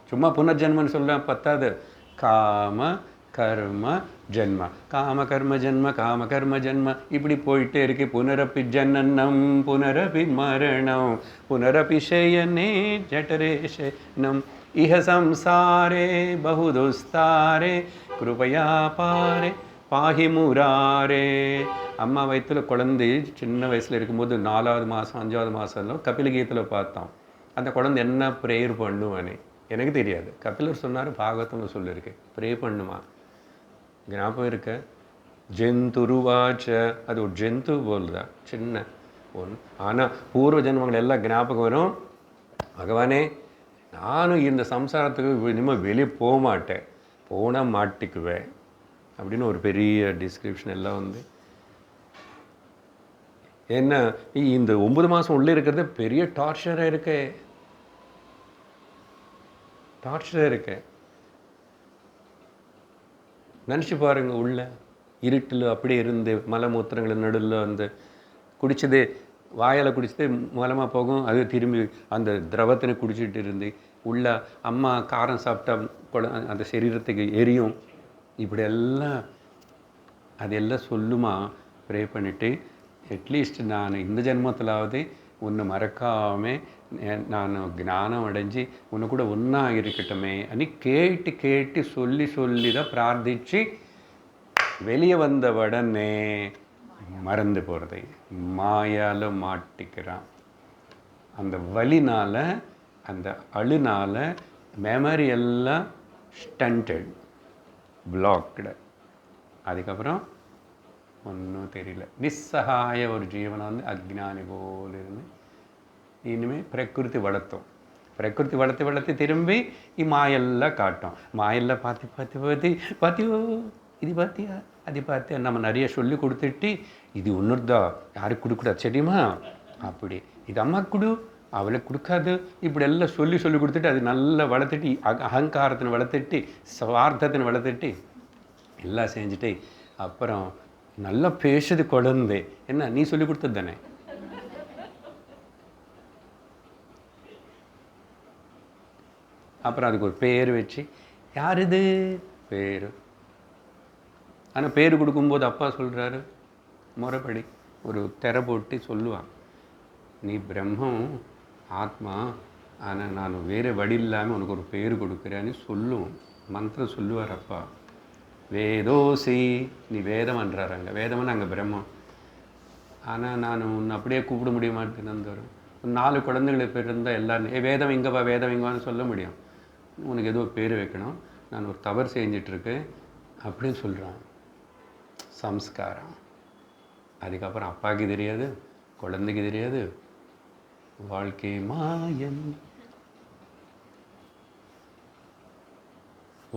சும்மா புனர்ஜென்மன்னு சொல்ல பத்தாது. காம கர்ம ஜென்ம, காம கர்ம ஜென்ம, காம கர்ம ஜென்ம இப்படி போயிட்டே இருக்கு. புனரப்பி ஜனனம் புனரப்பி மரணம் புனரப்பி ஷயனே ஜடரேஷனம் இஹ சம்சாரே பகுதுஸ்தாரே கிருபயா பாரே பாஹி முராரே. அம்மா வயிற்றில் குழந்தை சின்ன வயசில் இருக்கும்போது 4வது மாதம் 5வது மாதம்லாம் கபிலகீதத்தில் பார்த்தோம். அந்த குழந்தை என்ன ப்ரேயர் பண்ணுவானே எனக்கு தெரியாது. கபிலர் சொன்னார், பாகவதம்னு சொல்லியிருக்கு, ப்ரே பண்ணுமா. ஞாபகம் இருக்க? ஜெந்துருவாச்ச, அது ஒரு ஜெந்து போல்தான் சின்ன ஒன்று. ஆனால் பூர்வ ஜென்மங்கள் எல்லாம் ஞாபகம் வரும். பகவானே நானும் இந்த சம்சாரத்துக்கு இனிமேல் வெளியே போக மாட்டேன், போனால் மாட்டிக்குவேன் அப்படின்னு ஒரு பெரிய டிஸ்கிரிப்ஷன் எல்லாம் வந்து. என்ன இந்த 9 மாதம் உள்ளே இருக்கிறது பெரிய டார்ச்சராக இருக்கு. நினச்சி பாருங்க, உள்ள இருட்டில் அப்படியே இருந்து மலமூத்திரங்கள் நடுவில் வந்து குடிச்சது வாயால் குடிச்சது மூலமாக போகும், அது திரும்பி அந்த திரவத்தினை குடிச்சிட்டு இருந்து உள்ள அம்மா காரம் சாப்பிட்டா அந்த சரீரத்துக்கு எரியும். இப்படி எல்லாம் அதெல்லாம் சொல்லுமா. ப்ரே பண்ணிவிட்டு அட்லீஸ்ட் நான் இந்த ஜென்மத்திலாவது உன்னை மறக்காமல் நான் ஞானம் அடைஞ்சு உன்னை கூட ஒன்றா இருக்கட்டுமே அன்னி கேட்டு சொல்லி தான் பிரார்த்திச்சு வெளியே வந்த உடனே மறந்து போகிறது. மாயால் மாட்டிக்கிறான். அந்த வலினால் அந்த அழுனால மெமரி எல்லாம் ஸ்டண்டட், பிளாக்டு. அதுக்கப்புறம் ஒன்றும் தெரியல. நிஸ்ஸகாய ஒரு ஜீவனை வந்து அஜ்ஞானி போல் இருந்து இனிமேல் பிரகிருதி வளர்த்து திரும்பி மாயெல்லாம் காட்டும். மாயெல்லாம் பார்த்தியோ இது பார்த்தியா அது பார்த்தியா நம்ம நிறைய சொல்லி கொடுத்துட்டு இது ஒன்றுதா யாருக்கு கொடுக்கூடாது தெரியுமா, அப்படி இது அம்மா கொடு அவளுக்கு கொடுக்காது, இப்படி எல்லாம் சொல்லி கொடுத்துட்டு அது நல்லா வளர்த்துட்டு அகங்காரத்தினை வளர்த்துட்டு ஸ்வார்த்தத்தினை வளர்த்துட்டு எல்லாம் செஞ்சுட்டு அப்புறம் நல்லா பேசுது குழந்தை. என்ன நீ சொல்லி கொடுத்தது தானே? அப்புறம் அதுக்கு ஒரு பேர் வச்சு, யார் இது பேர். ஆனால் பேர் கொடுக்கும்போது அப்பா சொல்கிறாரு, முறைப்படி ஒரு திரை போட்டு சொல்லுவான், நீ பிரம்மம் ஆத்மா, ஆனால் நான் வேறு வழி இல்லாமல் உனக்கு ஒரு பேர் கொடுக்குறேன்னு சொல்லுவோம். மந்திரம் சொல்லுவார் அப்பா. வேதோசி, நீ வேதம்ன்றார். அங்கே வேதம்னு அங்கே பிரம்மம். ஆனால் நான் உன்னை அப்படியே கூப்பிட முடிய மாட்டேன்னு வரும். 4 குழந்தைகளை பேர் இருந்தால் எல்லாரும் வேதம் இங்கே வா வேதம் இங்கேவான்னு சொல்ல முடியும். உனக்கு ஏதோ பேர் வைக்கணும், நான் ஒரு தவறு செஞ்சிட்ருக்கேன் அப்படின்னு சொல்கிறான். சம்ஸ்காரம். அதுக்கப்புறம் அப்பாவுக்கு தெரியாது, குழந்தைக்கு தெரியாது, வாழ்க்கை மாயன்.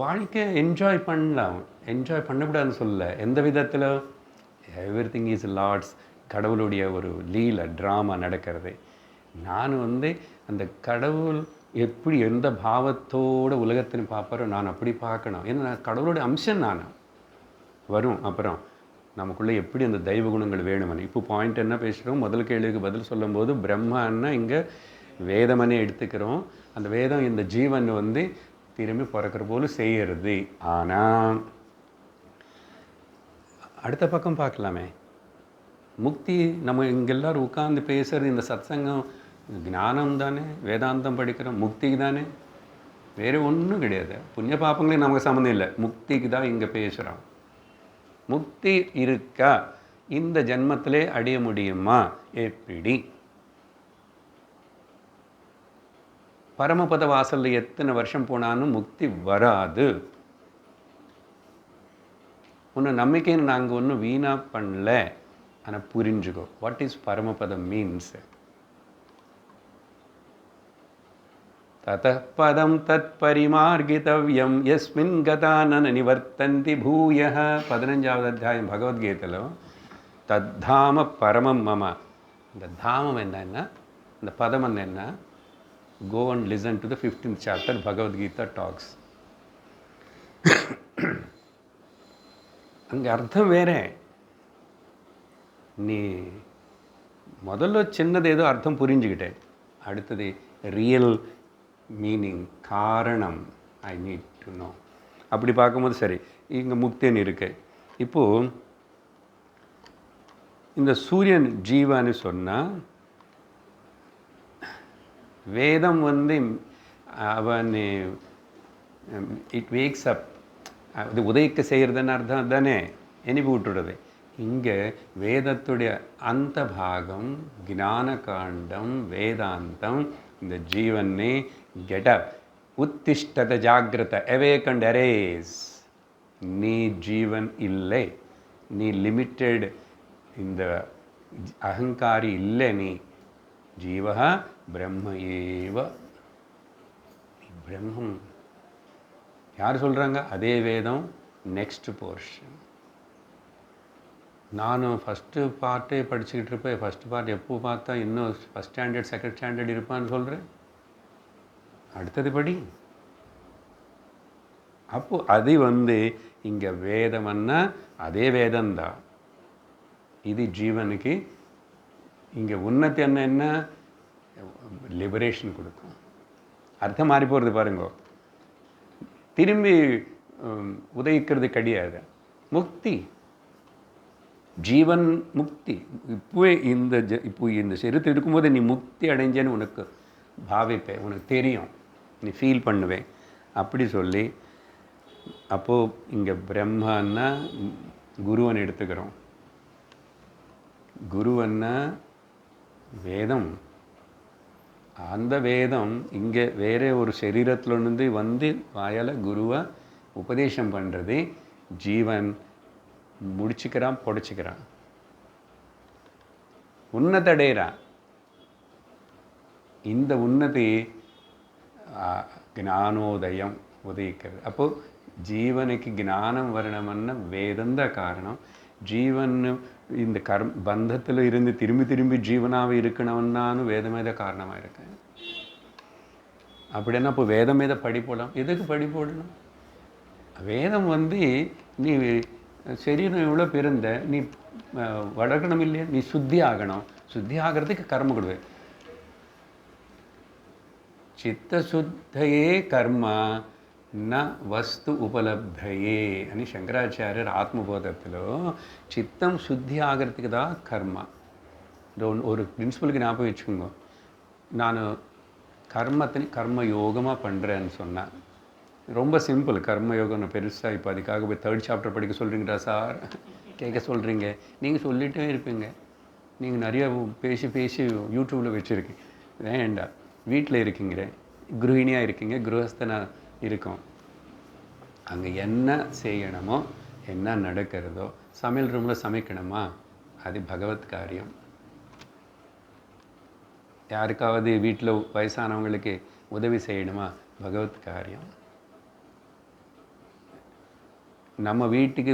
வாழ்க்கையை என்ஜாய் பண்ணலாம், என்ஜாய் பண்ணக்கூடாதுன்னு சொல்ல. எந்த விதத்தில்? Everything is Lord's. கடவுளுடைய ஒரு லீலை ட்ராமா நடக்கிறது. நான் அந்த கடவுள் எப்படி எந்த பாவத்தோடு உலகத்தின்னு பார்ப்பாரோ நான் அப்படி பார்க்கணும். ஏன்னா கடவுளுடைய அம்சம் நான் வரும். அப்புறம் நமக்குள்ளே எப்படி அந்த தெய்வ குணங்கள் வேணுமனு. இப்போ பாயிண்ட் என்ன பேசுகிறோம்? முதல் கேள்விக்கு பதில் சொல்லும்போது பிரம்மன்னா இங்கே வேதமனே எடுத்துக்கிறோம். அந்த வேதம் இந்த ஜீவன் திரும்பி பிறக்கிற போல செய்கிறது. ஆனால் அடுத்த பக்கம் பார்க்கலாமே, முக்தி. நம்ம இங்கே எல்லோரும் உட்கார்ந்து பேசுகிறது இந்த சத்சங்கம் ஞானம் தானே, வேதாந்தம் படிக்கிறோம், முக்திக்கு தானே, வேறு ஒன்றும் கிடையாது. புண்ணிய பாப்பங்களே நமக்கு சம்மந்தம் இல்லை, முக்திக்கு தான் இங்கே பேசுகிறோம். முக்தி இருக்கா? இந்த ஜென்மத்திலே அடைய முடியுமா? எப்படி? பரமபத வாசலில் எத்தனை வருஷம் போனாலும் முக்தி வராது. ஒன்றும் நம்பிக்கைன்னு நாங்கள் ஒன்றும் வீணாக பண்ணல. ஆனால் புரிஞ்சுக்கோ, வாட் இஸ் பரமபதம் மீன்ஸ். ததः பதம் தத் பரிமார்கிதவ்யம் யஸ்மின் கதானன நிவர்த்தந்தி பூயः. 15வது அத்தியாயம் பகவத்கீதையில் தத்தாம பரமம் மம. இந்த தாமம் என்னன்னா, இந்த பதம் என்ன? Go and listen to the 15th chapter Bhagavad Gita talks. அங்கே அர்த்தம் வேறே. நீ முதல்ல சின்னது ஏதோ அர்த்தம் புரிஞ்சுக்கிட்டேன், அடுத்தது ரியல் மீனிங், காரணம் ஐ நீட் டு நோ. அப்படி பார்க்கும்போது சரி, இங்கே முக்தின்னு இருக்கு. இப்போது இந்த சூரியன் ஜீவான்னு சொன்னால், வேதம் அவன் இட் வேக்ஸ் அப், அது உதயிக்க செய்கிறதுன்னு அர்த்தம் தானே, எனிப்பு விட்டுடுறது. இங்கே வேதத்துடைய அந்த பாகம் ஞான காண்டம் வேதாந்தம். இந்த ஜீவனை கெட்டப் உத்திஷ்டத ஜாகிரத அவேக் அண்ட் அரேஸ். நீ ஜீவன் இல்லை, நீ லிமிட்டெட், இந்த அகங்காரி இல்லை. நீ ஜீவா பிரம்ம ஏவ. பிரம்மம் யார் சொல்கிறாங்க? அதே வேதம் நெக்ஸ்ட் போர்ஷன். நானும் ஃபஸ்ட்டு பார்ட்டே படிச்சுக்கிட்டு இருப்பேன். ஃபஸ்ட்டு பார்ட் எப்போ பார்த்தா இன்னும் ஃபஸ்ட் ஸ்டாண்டர்ட் செகண்ட் ஸ்டாண்டர்ட் இருப்பான்னு சொல்கிறேன். அடுத்தது படி. அப்போது அது இங்கே வேதம்னா அதே வேதம்தான். இது ஜீவனுக்கு இங்கே உன்னத்தி என்ன லிபரேஷன் கொடுக்கும். அர்த்தம் மாறி போகிறது பாருங்க. திரும்பி உதயிக்கிறது கிடையாது. முக்தி, ஜீவன் முக்தி. இப்போ இந்த சரீரத்தை இருக்கும்போது நீ முக்தி அடைஞ்சேன்னு உனக்கு பாவிப்பேன், உனக்கு தெரியும், நீ ஃபீல் பண்ணுவேன். அப்படி சொல்லி அப்போது இங்கே பிரம்மன்னா குருவன் எடுத்துக்கிறோம். குருவன்னா வேதம். அந்த வேதம் இங்கே வேறு ஒரு சரீரத்திலிருந்து வாயால் குருவை உபதேசம் பண்ணுறது. ஜீவன் முடிச்சுக்கிறான், பொடைச்சிக்கிறான், உன்னதி அடைகிறான். இந்த உன்னதி ஞானோதயம் உதயிக்கிறது. அப்போது ஜீவனுக்கு ஞானம் வரணும்னா வேதந்த காரணம். ஜீவன் இந்த பந்தத்தில் இருந்து திரும்பி திரும்பி ஜீவனாக இருக்கணும்னாலும் வேதமேத காரணமாக இருக்கேன். அப்படின்னா இப்போ வேதமேத படி போடலாம். எதுக்கு படி போடணும்? வேதம் நீ சரீரம் எவ்வளோ பிறந்த, நீ வளர்க்கணும் இல்லையா, நீ சுத்தி ஆகணும். சுத்தி ஆகிறதுக்கு கர்மம் கொடுவேன். చిత్తశుద్ధయే కర్మ న వస్తు ఉపలబ్ధయే అని శంకరాచార్యర్ ఆత్మబోధத்திலோ சித்தம் சுத்தி ஆகிறதுக்கு தான் கர்மா. ஒரு பிரின்சிபலுக்கு ஞாபகம் வச்சுக்கோங்க. நான் கர்ம யோகமாக பண்ணுறேன்னு சொன்னேன். ரொம்ப சிம்பிள். கர்மயோகம்னு பெருசாக இப்போ அதுக்காக போய் 3rd சாப்டர் படிக்க சொல்கிறீங்களா சார் கேட்க சொல்கிறீங்க. நீங்கள் சொல்லிகிட்டே இருப்பீங்க. நீங்கள் நிறைய பேசி யூடியூப்பில் வச்சுருக்கீங்க. வேண்டாம். வீட்டில் இருக்கீங்க, குருஹிணியாக இருக்கீங்க, குருஹஸ்தனாக இருக்கும். அங்கே என்ன செய்யணுமோ என்ன நடக்கிறதோ, சமையல் ரூமில் சமைக்கணுமா, அது பகவத் காரியம். யாருக்காவது வீட்டில் வயசானவங்களுக்கு உதவி செய்யணுமா, பகவத் காரியம். நம்ம வீட்டுக்கு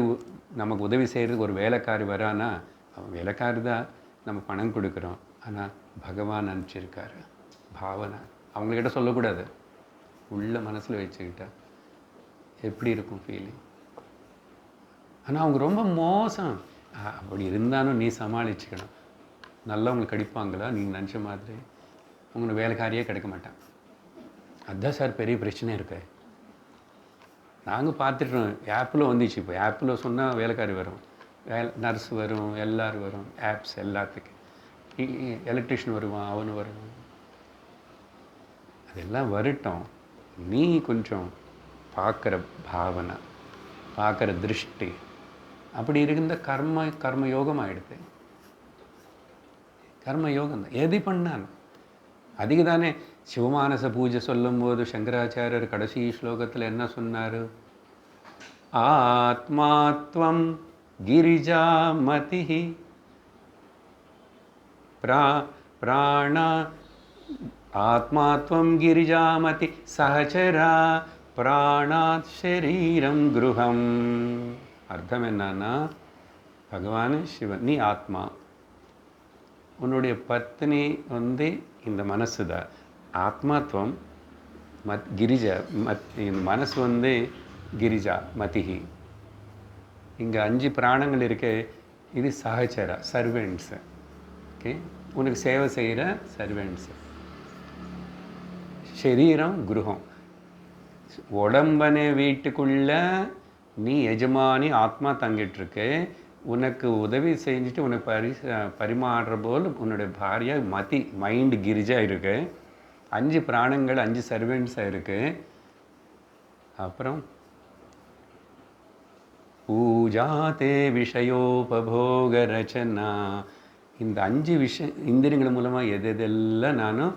நமக்கு உதவி செய்கிறதுக்கு ஒரு வேலைக்காரி வரானா, அவன் வேலைக்காரி தான், நம்ம பணம் கொடுக்குறோம். ஆனால் பகவான் நினச்சிருக்காரு. பாவனை அவங்கக்கிட்ட சொல்லக்கூடாது, உள்ள மனசில் வச்சுக்கிட்டா எப்படி இருக்கும் ஃபீலிங். ஆனால் அவங்க ரொம்ப மோசம். அப்படி இருந்தாலும் நீ சமாளிச்சுக்கணும். நல்லவங்களுக்கு கிடைப்பாங்களா நீங்கள் நினச்ச மாதிரி? உங்களுக்கு வேலைக்காரியே கிடைக்க மாட்டான். அதுதான் சார் பெரிய பிரச்சனை இருக்கு. நாங்கள் பார்த்துட்டோம். ஆப்பில் வந்துச்சு. இப்போ ஆப்பில் சொன்னால் வேலைக்காரி வரும், நர்ஸ் வரும், எல்லோரும் வரும். ஆப்ஸ் எல்லாத்துக்கும் எலக்ட்ரிஷியன் வருவான், அவனு வருவான். அதெல்லாம் வரட்டும். நீ கொஞ்சம் பார்க்குற பாவனை, பார்க்குற திருஷ்டி அப்படி இருந்த கர்மயோகம் ஆகிடுது. கர்மயோகம் தான் எது பண்ணான். அதுக்கு தானே சிவமானச பூஜை சொல்லும்போது சங்கராச்சாரியர் கடைசி ஸ்லோகத்தில் என்ன சொன்னார்? ஆத்மாத்வம் கிரிஜாமதி பிராணா ஆத்மாத்வம் கிரிஜாமதி சஹச்சரா பிராணாத் ஷரீரம் குருஹம். அர்த்தம் என்னன்னா, பகவான் சிவன், நீ ஆத்மா, உன்னுடைய பத்னி இந்த மனசு தான் ஆத்மாத்வம். கிரிஜா இந்த மனசு கிரிஜா மதிஹி. இங்கே 5 பிராணங்கள் இருக்கு. இது சஹச்சரா, சர்வெண்ட்ஸு. ஓகே, உனக்கு சேவை செய்கிற சர்வெண்ட்ஸு. சரீரம் குருஹம். உடம்பனே வீட்டுக்குள்ள நீ எஜமானி ஆத்மா தங்கிட்டுருக்கு. உனக்கு உதவி செஞ்சுட்டு உனக்கு பரிமாறுற போல் உன்னுடைய பாரியா மைண்ட் கிரிஜா இருக்கு. 5 பிராணங்கள் 5 சர்வெண்ட்ஸாக இருக்கு. அப்புறம் பூஜாதே விஷயோபபோக ரச்சனா. இந்த 5 இந்திரியங்கள் மூலமாக எதெல்லாம் நானும்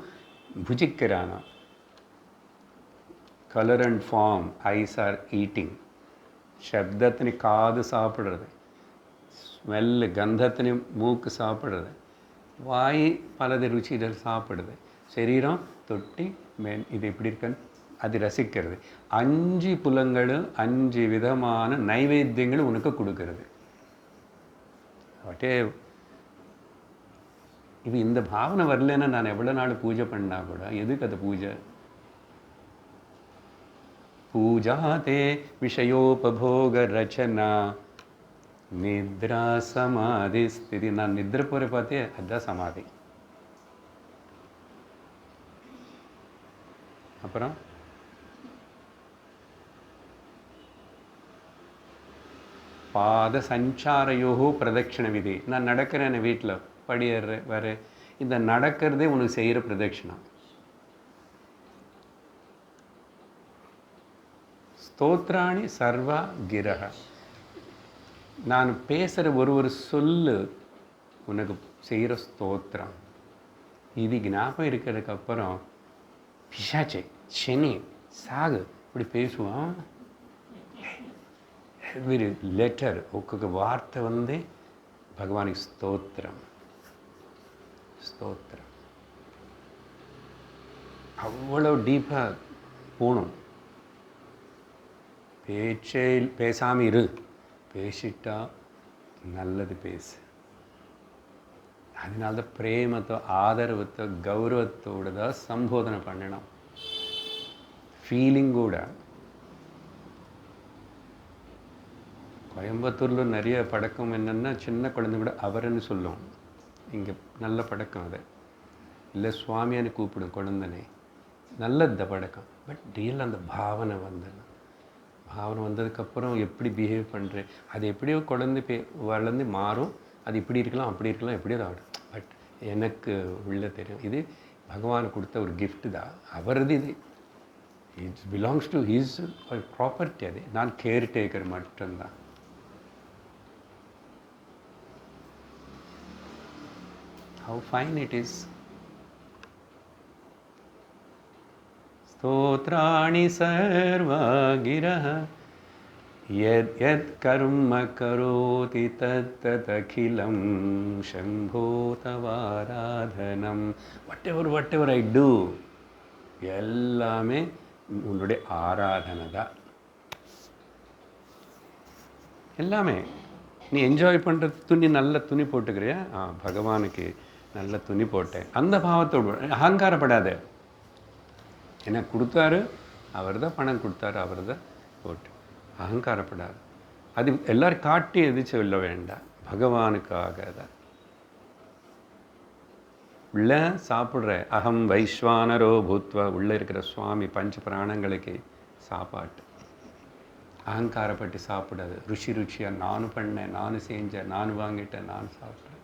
புஜிக்கிறானோ. Colour and form, eyes are eating. சப்தத்தினி காது சாப்பிட்றது, ஸ்மெல்லு கந்தத்தினி மூக்கு சாப்பிட்றது, வாய் பலது ருச்சிகள் சாப்பிடுது, சரீரம் தொட்டி இது எப்படி இருக்குன்னு அது ரசிக்கிறது. 5 புலங்களும் 5 விதமான நைவேத்தியங்களும் உனக்கு கொடுக்கறது. அவட்டே இது இந்த பாவனை வரலன்னா நான் எவ்வளோ நாள் பூஜை பண்ணால் கூட எதுக்கு அது பூஜை? பூஜாதே விஷயோபபோக ரச்சனா நித்ரா சமாதி ஸ்திதி. நான் நித்ரை போகிற பார்த்தே அதுதான் சமாதி. அப்புறம் பாத சஞ்சாரையோ பிரதட்சிண விதி. நான் நடக்கிறேன் வீட்டில் படியேறேன் வேறு. இந்த நடக்கிறதே உனக்கு செய்கிற பிரதட்சிணம். ஸ்தோத்ராணி சர்வா கிரக. நான் பேசுகிற ஒரு சொல்லு உனக்கு செய்கிற ஸ்தோத்திரம். இது ஞாபகம் இருக்கிறதுக்கப்புறம் பிசாச்சை சனி சாகு இப்படி பேசுவான். எவ்ரி லெட்டர் ஒவ்வொரு வார்த்தை பகவானுக்கு ஸ்தோத்திரம். ஸ்தோத்திரம் அவ்வளோ டீப்பாக போகணும். பேசாமல் இரு, பேசிட்டா நல்லது பேசு. அதனால தான் பிரேமத்தை ஆதரவத்தை கௌரவத்தோடு தான் சம்போதனை பண்ணணும். ஃபீலிங்கோட. கோயம்புத்தூரில் நிறைய பழக்கம் என்னென்னா, சின்ன குழந்தை கூட அவருன்னு சொல்லும். இங்கே நல்ல பழக்கம் அது. இல்லை சுவாமியான்னு கூப்பிடும் குழந்தனே. நல்லது பழக்கம். பட் ரியல் அந்த பாவனை வந்ததுக்கப்புறம் எப்படி பிஹேவ் பண்ணுறேன், அது எப்படியோ குழந்தை வளர்ந்து மாறும். அது இப்படி இருக்கலாம், அப்படி இருக்கலாம், எப்படியோ ஆகிடும். பட் எனக்கு உள்ள தெரியும், இது பகவான் கொடுத்த ஒரு கிஃப்ட் தான். அவரது இது it's belongs to his property. அது நான் கேர்டேக்கர் மட்டும்தான். How fine it is. स्तोत्राणि सर्वा गिरः यद् यद् कर्म करोति तत्तदखिलं शम्भो तवाराधनं. whatever I do, எல்லாமே உன்னுடைய ஆராதனை தான். எல்லாமே நீ என்ஜாய் பண்ணுற துணி, நல்ல துணி போட்டுக்கிறியா, பகவானுக்கு நல்ல துணி போட்டேன், அந்த பாவத்தோடு அகங்காரப்படாத. என்ன கொடுத்தாரு, அவர் தான் பணம் கொடுத்தாரு, அவர் தான் போட்டு அகங்காரப்படாது. அது எல்லோரும் காட்டி எது சொல்ல வேண்டாம், பகவானுக்காக தான். உள்ள சாப்பிட்ற அகம் வைஸ்வானரோ பூத்வா, உள்ளே இருக்கிற சுவாமி பஞ்ச பிராணங்களுக்கு சாப்பாட்டு. அகங்காரப்பட்டு சாப்பிடாது. ருச்சியாக நானும் பண்ணேன், நானும் செஞ்சேன், நானும் வாங்கிட்டேன், நானும் சாப்பிட்றேன்.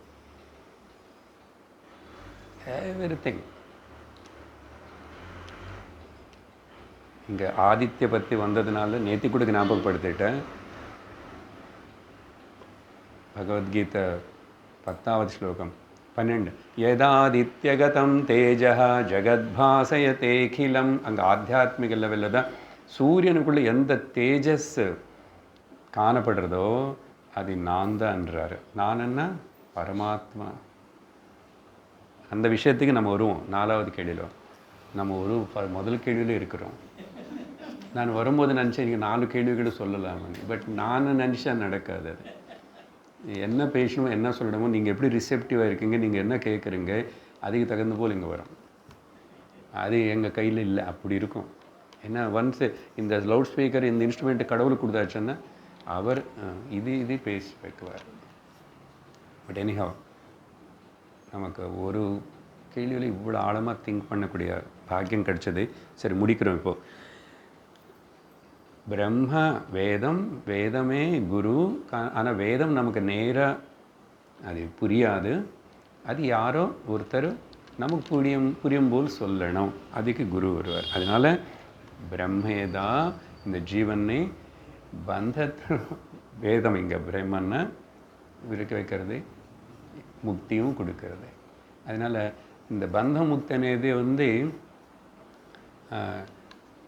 எவ்ரிதிங். இங்கே ஆதித்ய பற்றி வந்ததுனால நேத்தி கூட ஞாபகப்படுத்திட்டேன். பகவத்கீதை 10வது ஸ்லோகம் 12. யதாதித்யகதம் தேஜः ஜகத்பாசயதேகிலம். அங்கே ஆத்தியாத்மிக லெவலில் தான் சூரியனுக்குள்ளே எந்த தேஜஸ் காணப்படுறதோ அது நான் தான்ன்றாரு. நான் என்ன, பரமாத்மா. அந்த விஷயத்துக்கு நம்ம வருவோம் 4வது கேள்வியில். நம்ம ஒரு முதல் கேள்வியில் இருக்கிறோம். நான் வரும்போது நினச்சேன் நீங்கள் 4 கேள்விகளும் சொல்லலாமன்னு. பட் நான் நினச்சா நடக்காது. அது என்ன பேசணுமோ என்ன சொல்லணுமோ, நீங்கள் எப்படி ரிசெப்டிவாக இருக்கீங்க, நீங்கள் என்ன கேட்குறீங்க, அதுக்கு தகுந்த போல் இங்கே வரும். அது எங்கள் கையில் இல்லை, அப்படி இருக்கும். ஏன்னா ஒன்ஸ் இந்த லவுட் ஸ்பீக்கர், இந்த இன்ஸ்ட்ருமெண்ட்டு கடவுளுக்கு கொடுத்தாச்சுன்னா அவர் இது பேசி வைக்குவார். பட் எனிஹவ், நமக்கு ஒரு கேள்வியில் இவ்வளோ ஆழமாக திங்க் பண்ணக்கூடிய பாக்கியம் கிடைச்சது. சரி, முடிக்கிறோம் இப்போது. பிரம்ம வேதம், வேதமே குரு. ஆனால் வேதம் நமக்கு நேராக அது புரியாது. அது யாரோ ஒருத்தர் நமக்கு புரியும் போல் சொல்லணும், அதுக்கு குரு வருவார். அதனால் பிரம்மேதா இந்த ஜீவனை பந்தத்தில் வேதம் இங்கே பிரம்மனை இருக்க வைக்கிறது, முக்தியும் கொடுக்கறது. அதனால் இந்த பந்த முக்தனது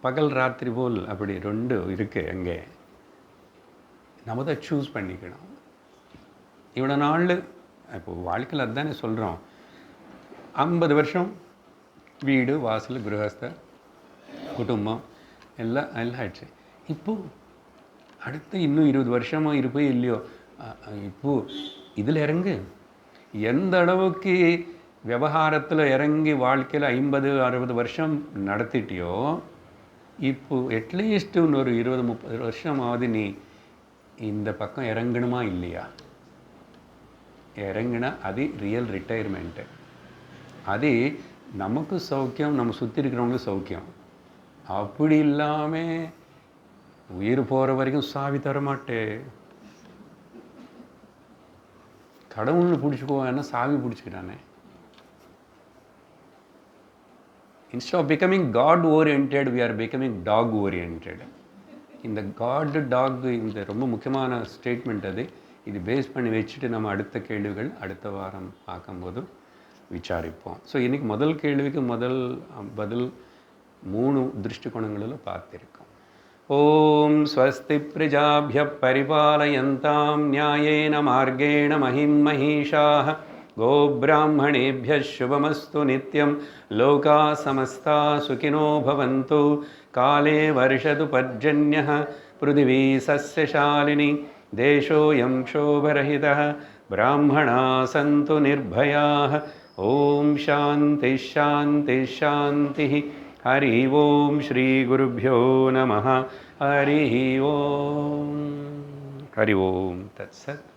பகல் ராத்திரி போல் அப்படி 2 இருக்குது. அங்கே நம்ம தான் சூஸ் பண்ணிக்கணும். இவ்வளோ நாள் இப்போது வாழ்க்கையில் அதுதானே சொல்கிறோம். 50 வருஷம் வீடு வாசல் கிரகஸ்த குடும்பம் எல்லாம் ஆயிடுச்சு. இப்போது அடுத்து இன்னும் 20 வருஷமாக இருப்பே இல்லையோ, இப்போது இதில் இறங்கு. எந்த அளவுக்கு விவகாரத்தில் இறங்கி வாழ்க்கையில் 50-60 வருஷம் நடத்திட்டியோ, இப்போது அட்லீஸ்ட் இன்னொரு 20-30 வருஷமாவது நீ இந்த பக்கம் இறங்கணுமா இல்லையா? இறங்கினா அது ரியல் ரிட்டையர்மெண்ட்டு. அது நமக்கு சௌக்கியம், நம்ம சுற்றி இருக்கிறவங்களுக்கு சௌக்கியம். அப்படி இல்லாமல் உயிர் போகிற வரைக்கும் சாவி தரமாட்டே, கடவுள்னு பிடிச்சிக்குவான்னா சாவி பிடிச்சிக்கிறானே. Instead of becoming God oriented, we are becoming dog oriented. இந்த காட் டாக் இந்த ரொம்ப முக்கியமான ஸ்டேட்மெண்ட். அது இது பேஸ் பண்ணி வச்சுட்டு நம்ம அடுத்த கேள்விகள் அடுத்த வாரம் பார்க்கும்போது விசாரிப்போம். ஸோ இன்றைக்கி முதல் கேள்விக்கு பதில் 3 திருஷ்டிகோணங்களில் பார்த்துருக்கோம். ஓம் ஸ்வஸ்தி பிரஜாபிய பரிபாலயந்தாம் நியாயேன மார்கேண மஹிம் மஹீஷாः गोब्राह्मणेभ्यः शुभमस्तु नित्यं लोकाः समस्ताः सुखिनो भवन्तु काले वर्षतु पर्जन्यः पृथिवी सस्यशालिनी देशोऽयं क्षोभरहितः ब्राह्मणाः सन्तु निर्भयाः ॐ शान्तिः शान्तिः शान्तिः हरिः ॐ श्रीगुरुभ्यो नमः हरिः ॐ तत्सत्।